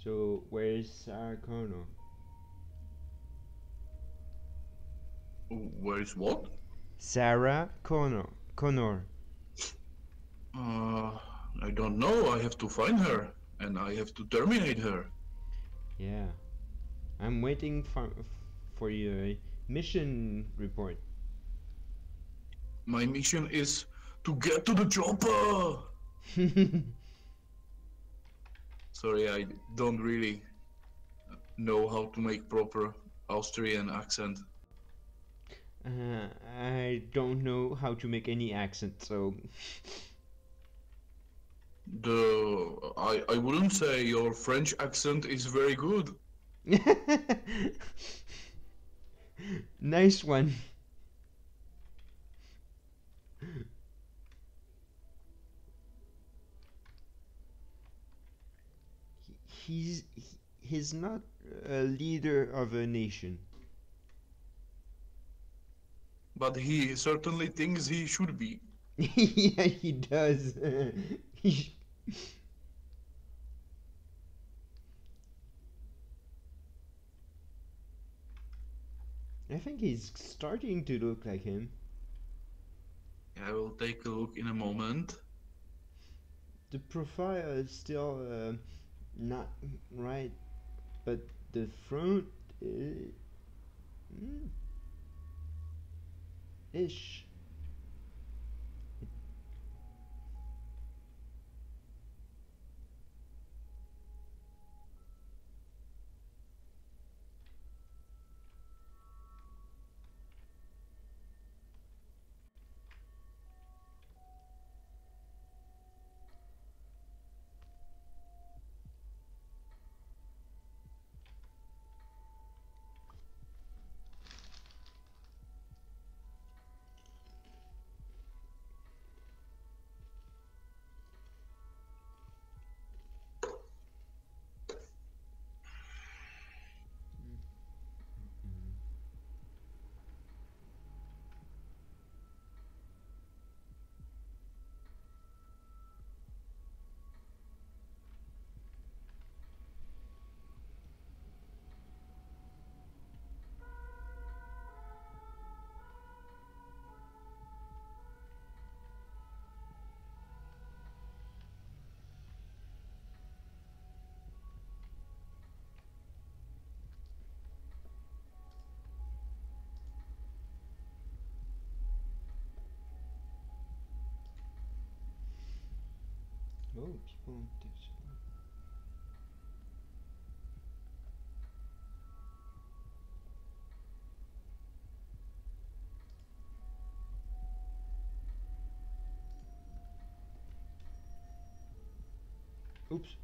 so where's Sarah Connor? Where is what? Sarah Connor. I don't know. I have to find her, and I have to terminate her. Yeah, I'm waiting for your mission report. My mission is to get to the chopper. Sorry, I don't really know how to make proper Austrian accent. I don't know how to make any accent, so I wouldn't say your French accent is very good. nice one. He's not a leader of a nation. But he certainly thinks he should be. Yeah, he does. I think he's starting to look like him. I will take a look in a moment. The profile is still not right, but the front is ish. Oh, people on this. Oops.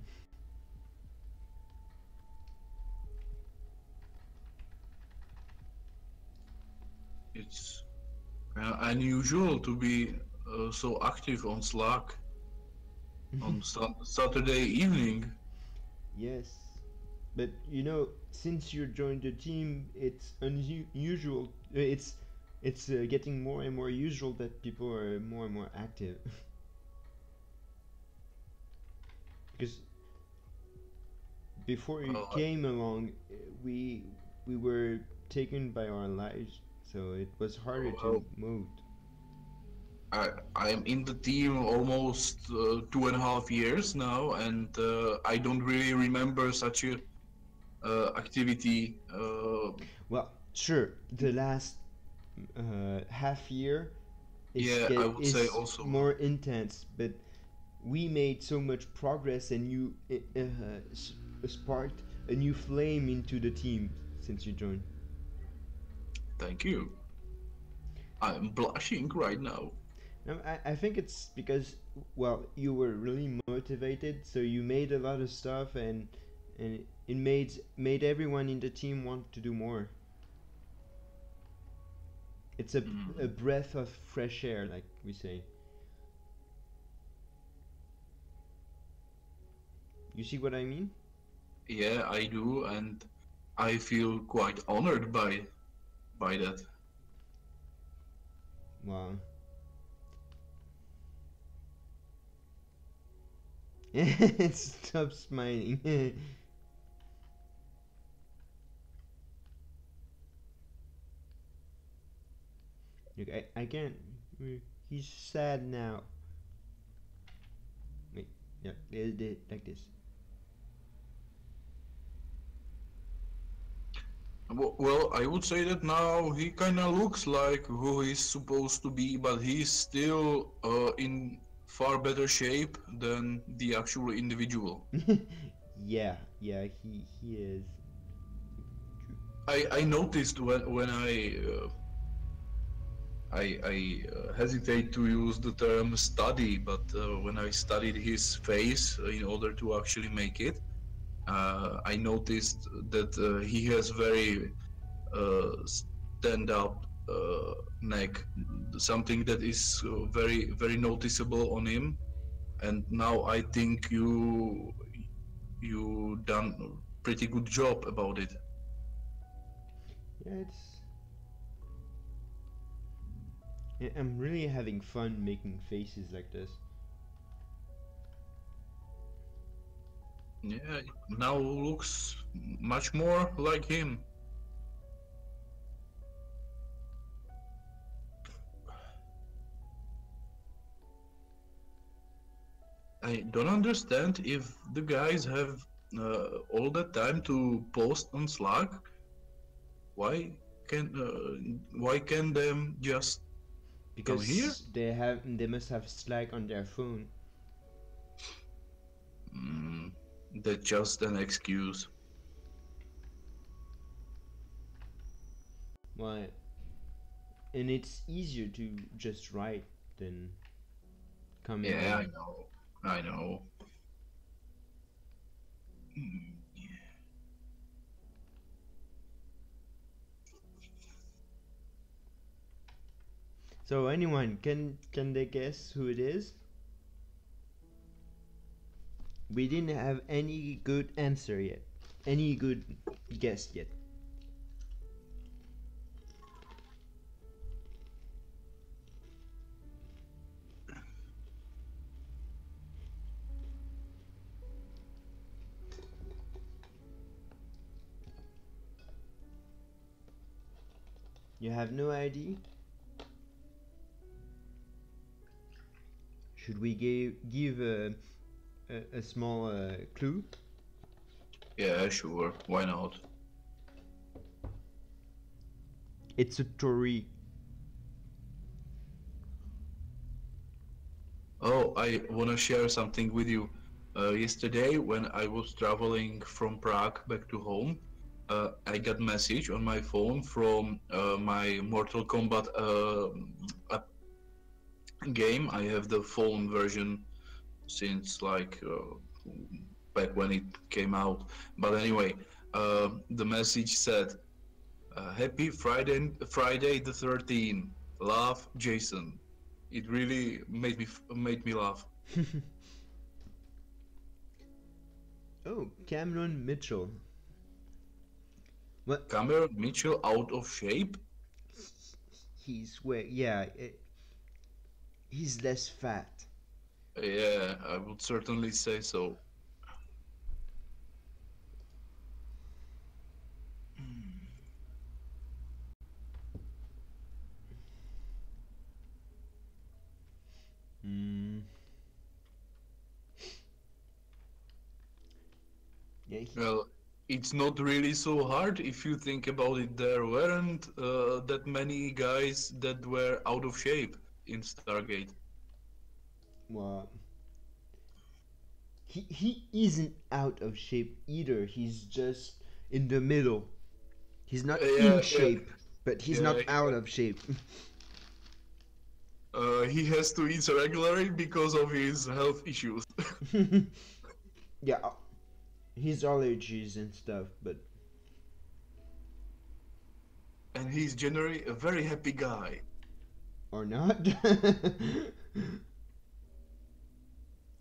It's unusual to be so active on Slack on Saturday evening. Yes, But you know, since you joined the team, it's unusual. It's getting more and more usual that people are more and more active. Because before you Well, came along, we we were taken by our lives, so it was harder to well, move. I am in the team almost 2.5 years now, and I don't really remember such a activity. Well, sure, the last half year Yeah, I would say is also. more intense, but we made so much progress, and you sparked a new flame into the team since you joined. Thank you. I'm blushing right now. I think it's because, well, you were really motivated, so you made a lot of stuff, and it made everyone in the team want to do more. It's a Mm. breath of fresh air, like we say. You see what I mean? Yeah, I do, and I feel quite honored by that. Wow. Stop smiling. Look, I can't. He's sad now. Wait, yeah, like this. Well, I would say that now he kind of looks like who he's supposed to be, but he's still in far better shape than the actual individual. Yeah, yeah, he is. I noticed when I hesitate to use the term study, but when I studied his face in order to actually make it, I noticed that he has very stand up neck, something that is very noticeable on him. And now I think you done a pretty good job about it. Yeah, I'm really having fun making faces like this. Yeah, now looks much more like him. I don't understand if the guys have all the time to post on Slack. Why why can them just come here? Because they must have Slack on their phone. Mm, that's just an excuse. Why? And it's easier to just write than coming Yeah, on. I know. I know. Mm, yeah. So anyone can they guess who it is? We didn't have any good answer yet. Any good guess yet. You have no idea? Should we give a small clue? Yeah, sure. Why not? It's a Tory. Oh, I want to share something with you. Yesterday, when I was traveling from Prague back to home, I got message on my phone from my Mortal Kombat game. I have the phone version since like back when it came out. But anyway, the message said, "Happy Friday the 13th. Love, Jason." It really made me laugh. Oh, Cameron Mitchell. What? Cameron Mitchell out of shape? He's way, yeah, he's less fat. Yeah, I would certainly say so. Hmm. Yeah, Well, it's not really so hard if you think about it. There weren't that many guys that were out of shape in Stargate. well, he isn't out of shape either. He's just in the middle. He's not Yeah, in shape, but he's yeah. not out of shape. He has to eat regularly because of his health issues. Yeah, his allergies and stuff, but And he's generally a very happy guy. or not.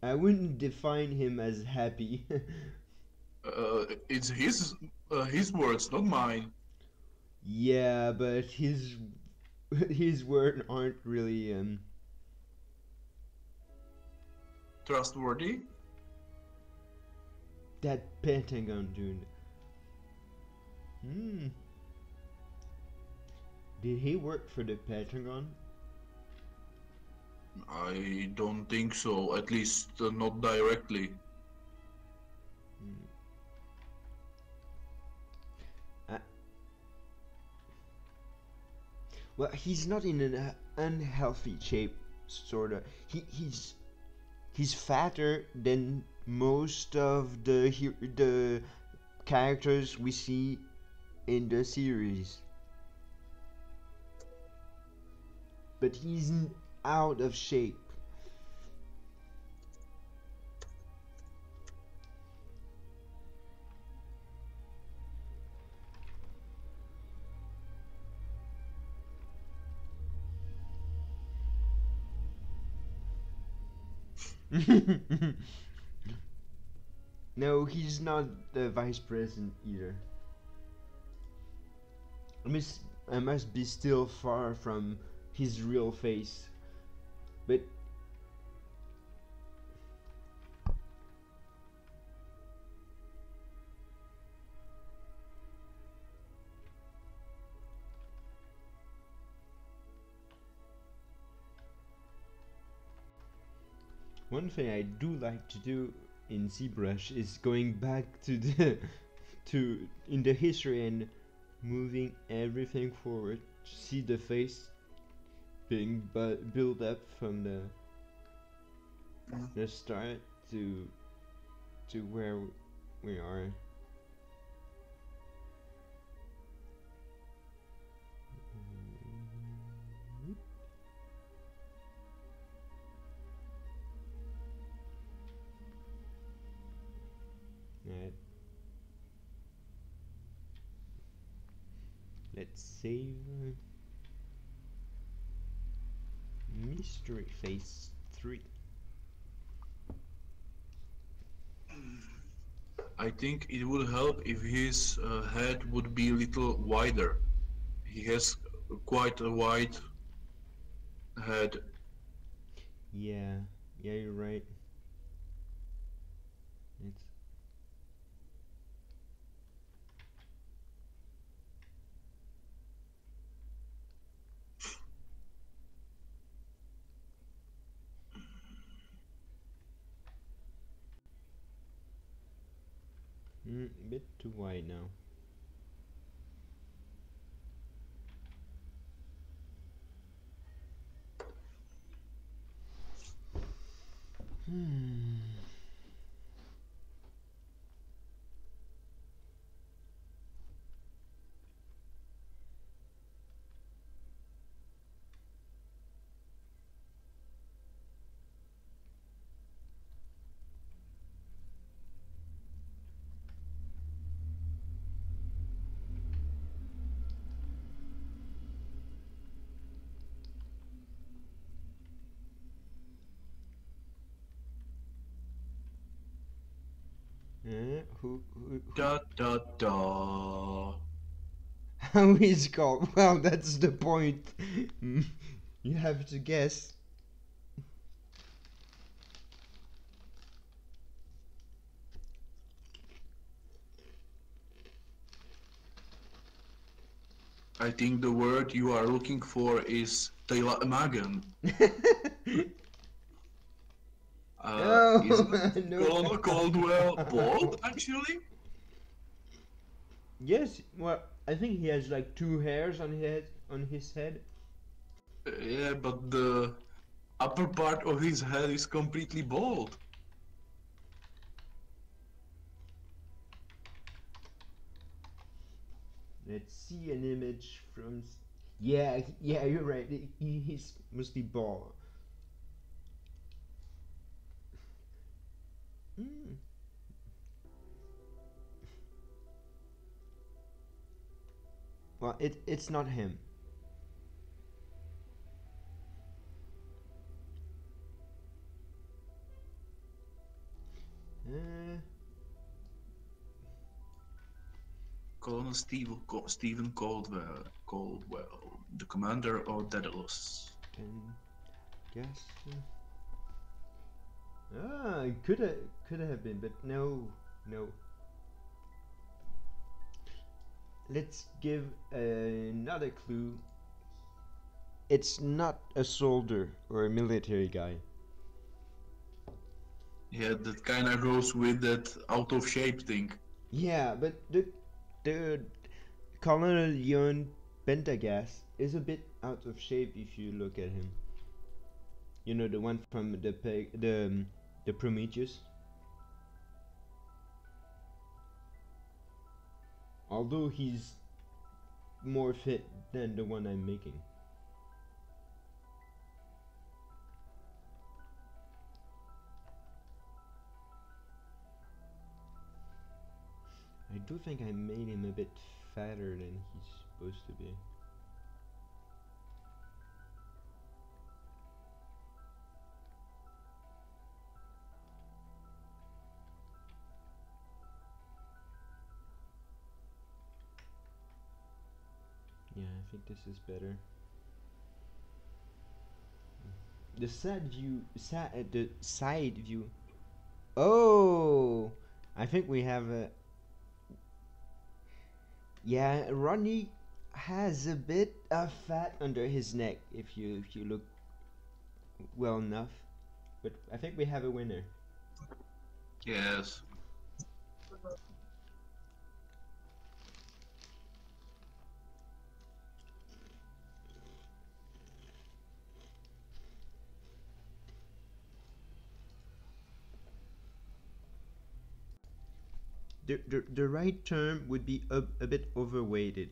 I wouldn't define him as happy. It's his words, not mine. Yeah, but his words aren't really Trustworthy? that Pentagon dude. Hmm. Did he work for the Pentagon? I don't think so. At least not directly. Hmm. Uh, well, he's not in an unhealthy shape, sorta. He's fatter than most of the characters we see in the series, but he's out of shape. No, he's not the vice president either. I must be still far from his real face, but one thing I do like to do in ZBrush is going back to the to in the history and moving everything forward to see the face being built up from the start to where we are. Right. Let's save Mystery Face 3. I think it would help if his head would be a little wider. He has quite a wide head. Yeah, yeah, you're right. It's a bit too wide now. Hmm. Who? Da da da. How he's called? Well, that's the point. You have to guess. I think the word you are looking for is Magen. Oh, Isn't no. Colonel Caldwell bald, actually? Yes, well, I think he has like two hairs on his head. Yeah, but the upper part of his head is completely bald. Let's see an image from. Yeah, yeah, you're right. He's mostly bald. Mm. Well, it's not him. Uh, Colonel Stephen Caldwell, the commander of Daedalus. and guess. It could have been, but no, no. Let's give another clue. It's not a soldier or a military guy. Yeah, that kind of goes with that out of shape thing. Yeah, but the Colonel Leon Pendergast is a bit out of shape if you look at him. You know, the one from the Prometheus. Although he's more fit than the one I'm making. I do think I made him a bit fatter than he's supposed to be. Yeah, I think this is better. The the side view. Oh, I think we have a. Yeah, Ronnie has a bit of fat under his neck if you look well enough. But I think we have a winner. Yes. The right term would be a bit overweighted.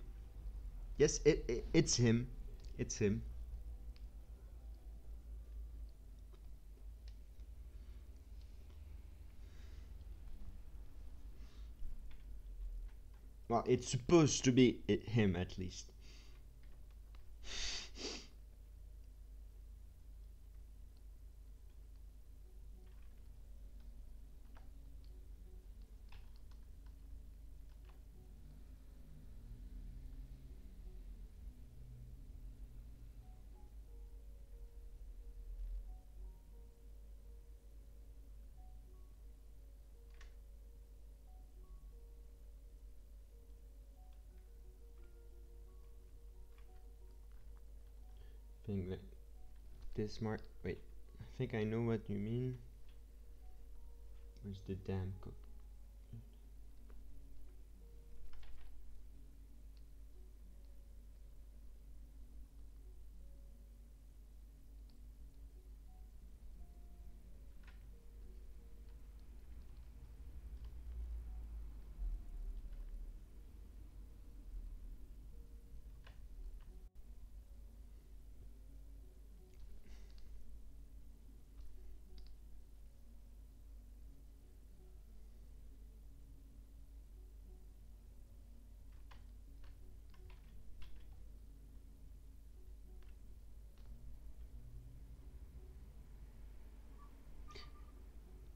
Yes, it's him. It's him. Well, it's supposed to be him at least. Think that this mark. Wait, I think I know what you mean. Where's the damn cook?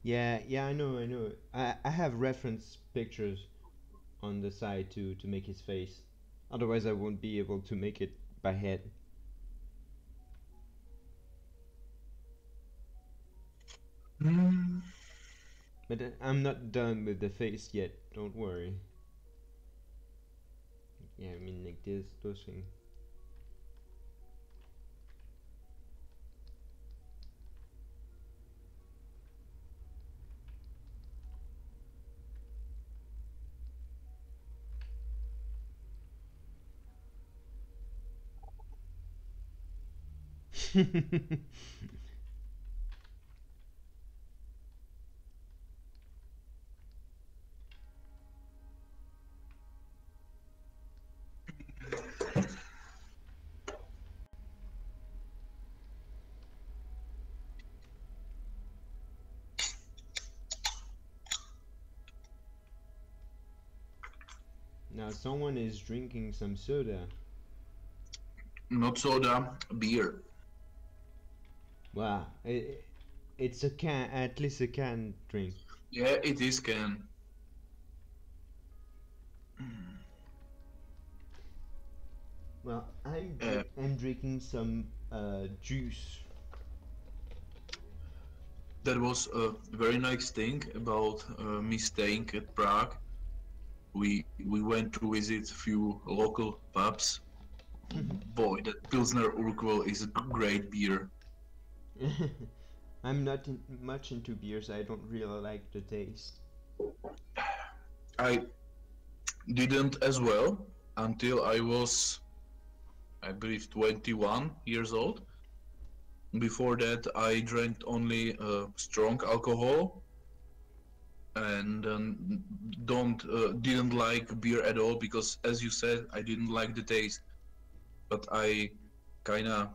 Yeah, yeah, I know, I know. I have reference pictures on the side to make his face. Otherwise, I won't be able to make it by head. But I'm not done with the face yet. Don't worry. Yeah, I mean like this, those things. Now someone is drinking some soda. Not soda, beer. Wow, it's a can, at least a can drink. Yeah, it is can. Well, I'm drinking some juice. That was a very nice thing about me staying at Prague. We went to visit a few local pubs. Boy, that Pilsner Urquell is a great beer. I'm not much into beers. I don't really like the taste. I didn't as well until I was, I believe, 21 years old. Before that, I drank only strong alcohol and didn't like beer at all because, as you said, I didn't like the taste. But I kind of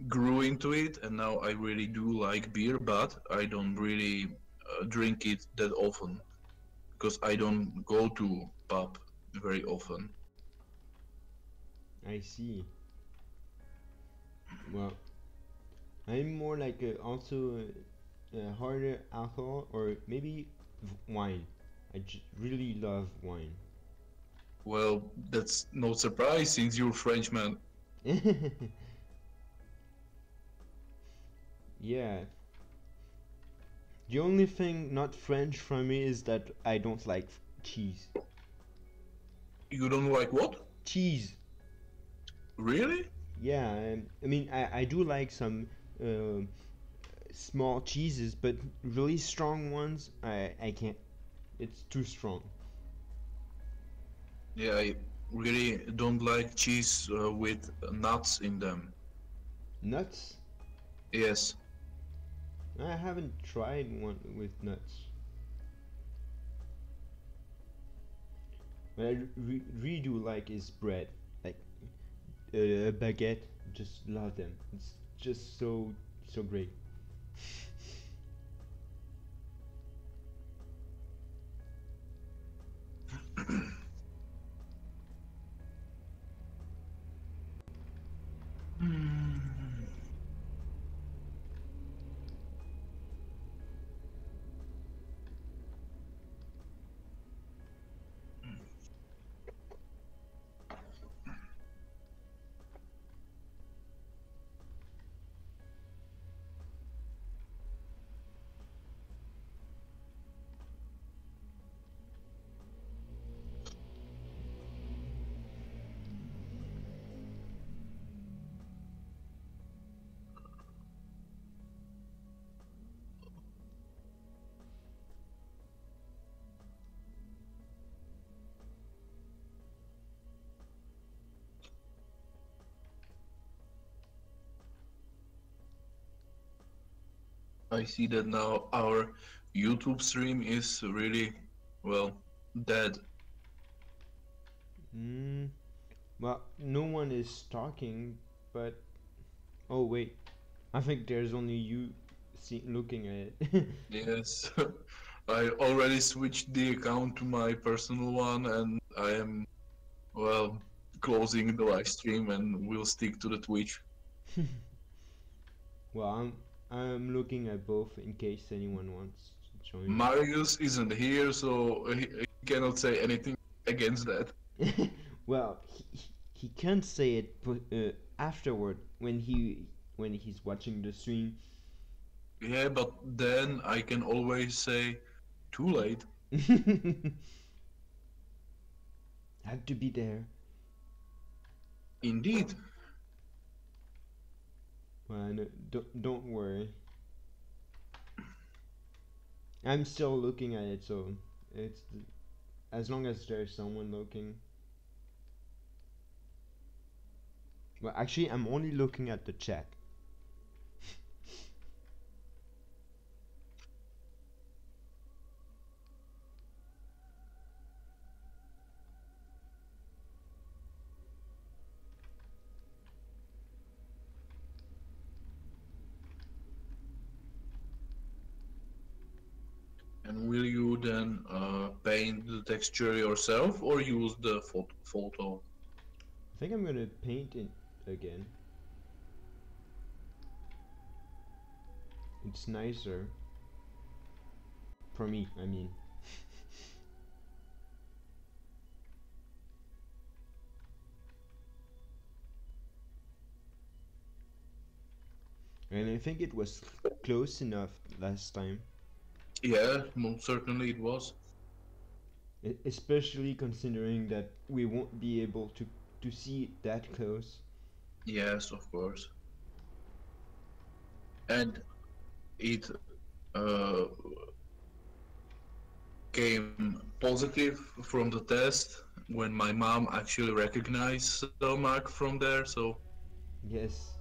grew into it, and now I really do like beer, but I don't really drink it that often because I don't go to pub very often. I see. Well, I'm more like also harder alcohol or maybe wine. I really love wine. Well, that's no surprise since you're Frenchman. Yeah. The only thing not French for me is that I don't like cheese. You don't like what? Cheese. Really? Yeah, I mean I do like some small cheeses, but really strong ones I can't. It's too strong. Yeah, I really don't like cheese with nuts in them. Nuts? Yes. I haven't tried one with nuts. What I really do like is bread. Like baguette, just love them. It's just so great. I see that now our YouTube stream is really, well, dead. Well, no one is talking, but oh wait, I think there's only you looking at it. Yes. I already switched the account to my personal one and I am, well, closing the live stream and we'll stick to the Twitch. Well, I'm looking at both in case anyone wants to join. Marius isn't here, so he cannot say anything against that. Well, he can't say it afterward when he's watching the stream. Yeah, but then I can always say, too late. Had to be there. Indeed. Well, no, don't worry. I'm still looking at it, so it's as long as there's someone looking. Well, actually, I'm only looking at the chat. And will you then paint the texture yourself or use the photo? I think I'm gonna paint it again. It's nicer. For me, I mean. And I think it was close enough last time. Yeah, most certainly it was. Especially considering that we won't be able to see it that close. Yes, of course. And it uh, came positive from the test when my mom actually recognized Selmak from there, so Yes.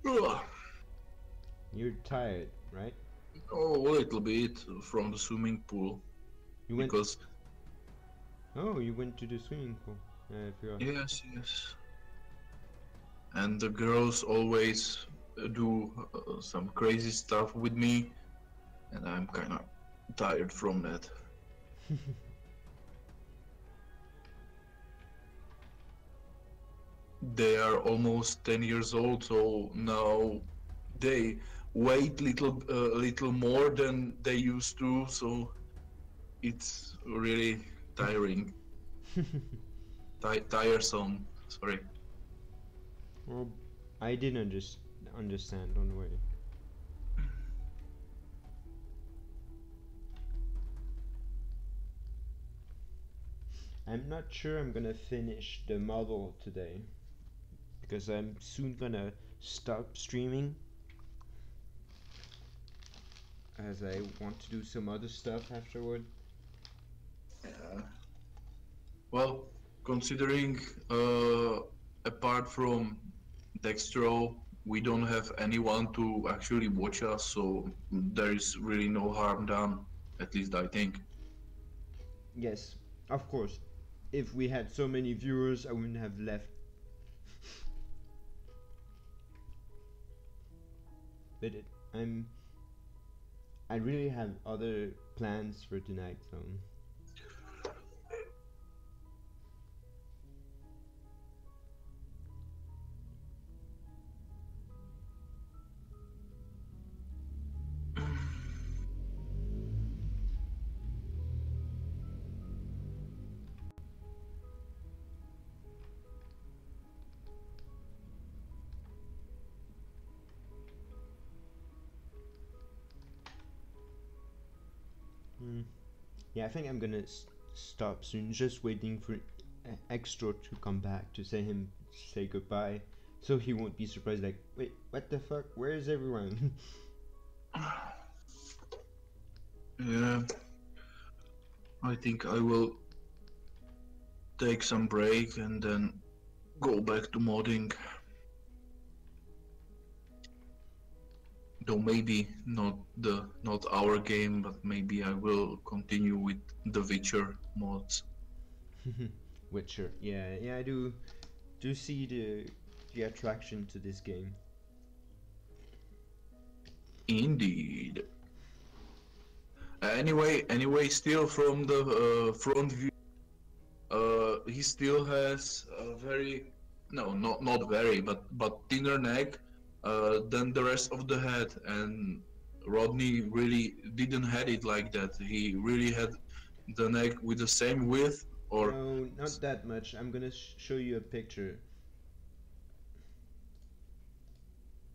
Ugh. You're tired, right? Oh, a little bit from the swimming pool. You went. Because Oh, you went to the swimming pool. I forgot. yes. And the girls always do some crazy stuff with me, and I'm kind of tired from that. They are almost 10 years old, so now they weight little more than they used to, so it's really tiring. Tiresome, sorry. Well, I didn't understand. Don't worry. I'm not sure I'm gonna finish the model today because I'm soon gonna stop streaming as I want to do some other stuff afterward. Yeah. Well, considering apart from Dextro, we don't have anyone to actually watch us, so there is really no harm done, at least I think. Yes, of course. If we had so many viewers, I wouldn't have left. But I really have other plans for tonight, so. Yeah, I think I'm gonna stop soon. Just waiting for Extra to come back to say goodbye, so he won't be surprised. Like, wait, what the fuck? Where is everyone? Yeah, I think I will take some break and then go back to modding. Though maybe not our game, but maybe I will continue with the Witcher mods. Witcher. Yeah, I do see the attraction to this game. Indeed. Anyway, still from the front view, he still has a very No, not very, but thinner neck than the rest of the head. And Rodney really didn't had it like that. He really had the neck with the same width, or No, not that much. I'm gonna show you a picture.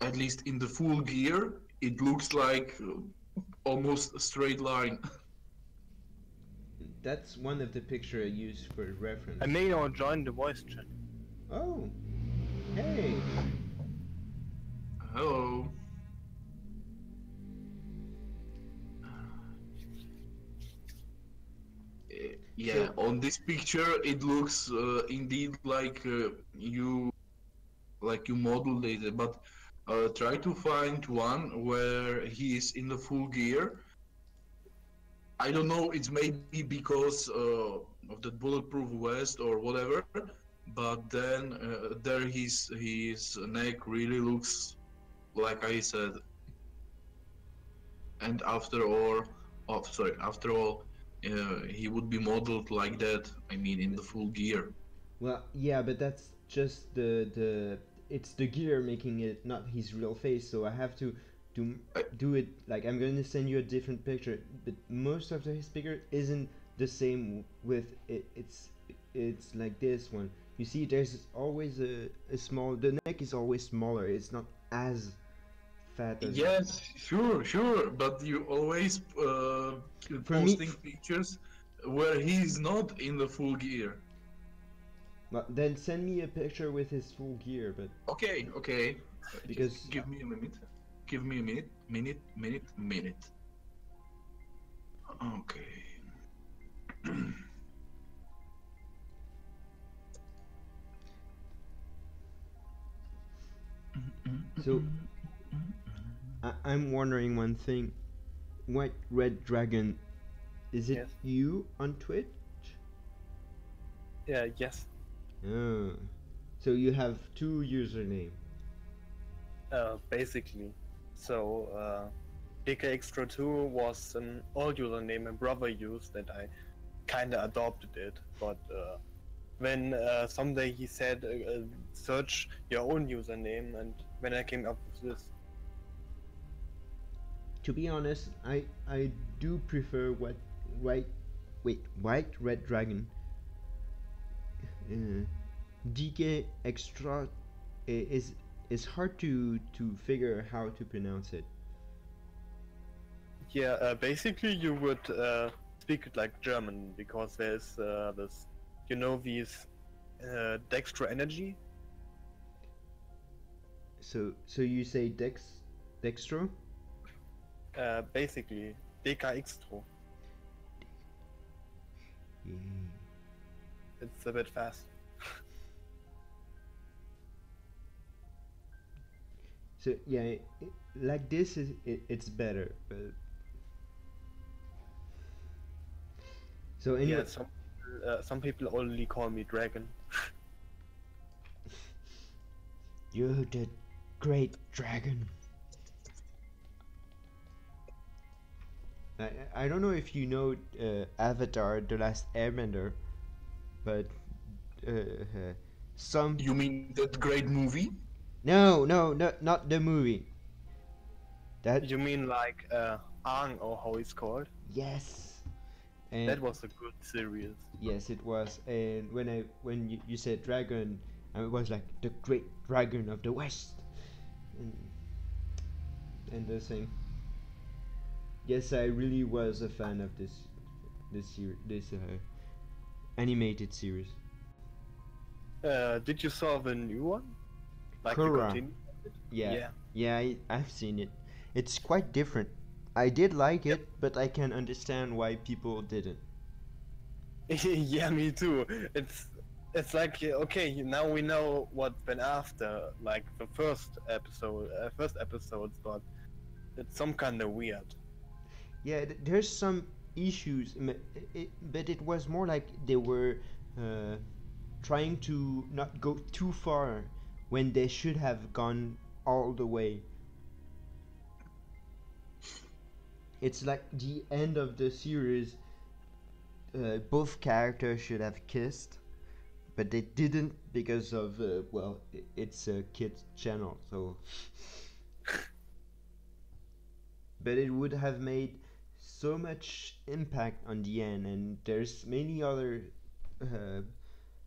at least in the full gear, it looks like almost a straight line. That's one of the picture I use for reference. I may now join the voice chat. Oh, hey. Hello. Yeah, So- on this picture it looks indeed like you modeled it, but try to find one where he is in the full gear. I don't know, it's maybe because of the bulletproof vest or whatever, but then there his neck really looks like I said. And after all, he would be modeled like that. I mean, in the full gear. Well, yeah, but that's just the it's the gear making it not his real face. So I have to do it like I'm gonna send you a different picture. But most of his picture isn't the same with it. It's like this one. You see, there's always a small. The neck is always smaller. It's not as fat as. Yes, sure, but you always For me, posting pictures where he's not in the full gear. well, then send me a picture with his full gear. But Okay. because Just give me a minute. Give me a minute. Okay. so I'm wondering one thing. White Red Dragon, is it Yes. you on Twitch? Yeah, yes. Oh. So you have two username. Basically. So, DK Extra 2 was an old username my brother used that I kinda adopted it. But when someday he said, search your own username, and when I came up with this. To be honest, I do prefer White Red Dragon. DK Extra is hard to figure how to pronounce it. Yeah, basically you would speak it like German, because there's this, these Dextra Energy. So you say Dextro? Basically, DK Extra. Yeah. It's a bit fast. So yeah, like this it's better. But so anyway, Yeah, some people only call me Dragon. you're the great dragon. I don't know if you know Avatar: The Last Airbender, but some You mean that great movie? no, not the movie. That You mean like Aang, or how it's called? yes, and That was a good series. yes, it was. And when you said dragon, I was like the great dragon of the West, and the thing. Yes, I really was a fan of this animated series. Did you saw the new one? Like the Korra. continue? Yeah, I've seen it. It's quite different. I did like it, but I can understand why people didn't. Yeah, me too. It's like, okay, now we know what went after, like the first episodes, but it's some kind of weird. Yeah, there's some issues, but it was more like they were trying to not go too far when they should have gone all the way. It's like the end of the series. Both characters should have kissed, but they didn't because of well, it's a kids channel, so. But it would have made so much impact on the end, and there's many other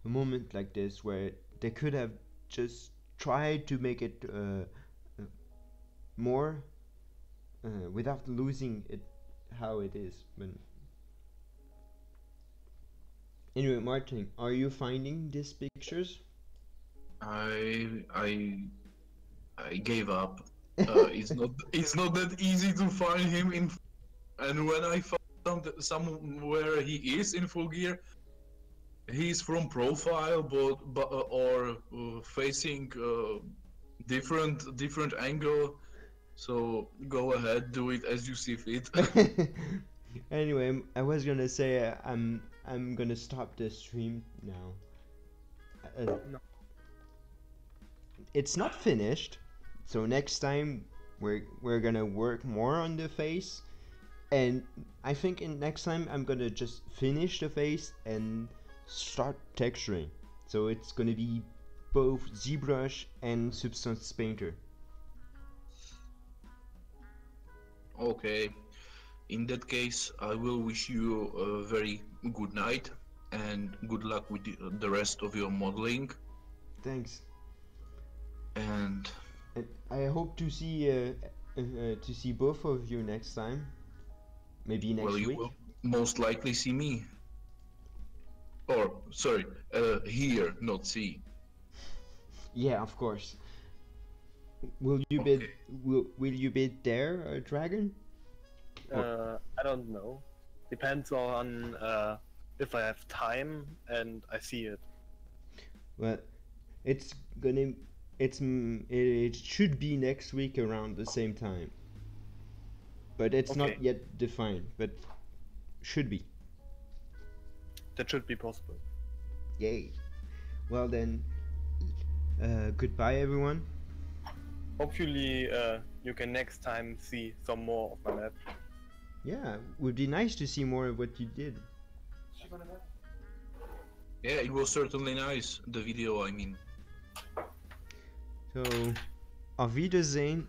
moment like this where they could have just tried to make it more without losing it how it is. But anyway, Martin, are you finding these pictures? I gave up. It's not that easy to find him in, and when I found somewhere he is in full gear, he's from profile, but or facing different angle. So go ahead, do it as you see fit. Anyway, I was gonna say I'm gonna stop the stream now. No. It's not finished, so next time we're gonna work more on the face, and I think in next time I'm gonna just finish the face and start texturing. So it's gonna be both ZBrush and Substance Painter. Okay. In that case, I will wish you a very good night and good luck with the rest of your modeling. Thanks. And I hope to see both of you next time. Maybe next well, you week. will most likely see me. Or sorry, hear, not see. Yeah, of course. Will you Okay. be will you be there, Dragon? I don't know. Depends on if I have time and I see it. Well, it's gonna it should be next week around the same time. But it's Okay. not yet defined, but should be. That should be possible. Yay. Well then, goodbye everyone. Hopefully, you can next time see some more of my map. Yeah, would be nice to see more of what you did. Yeah, it was certainly nice. The video, I mean. So, auf Wiedersehen.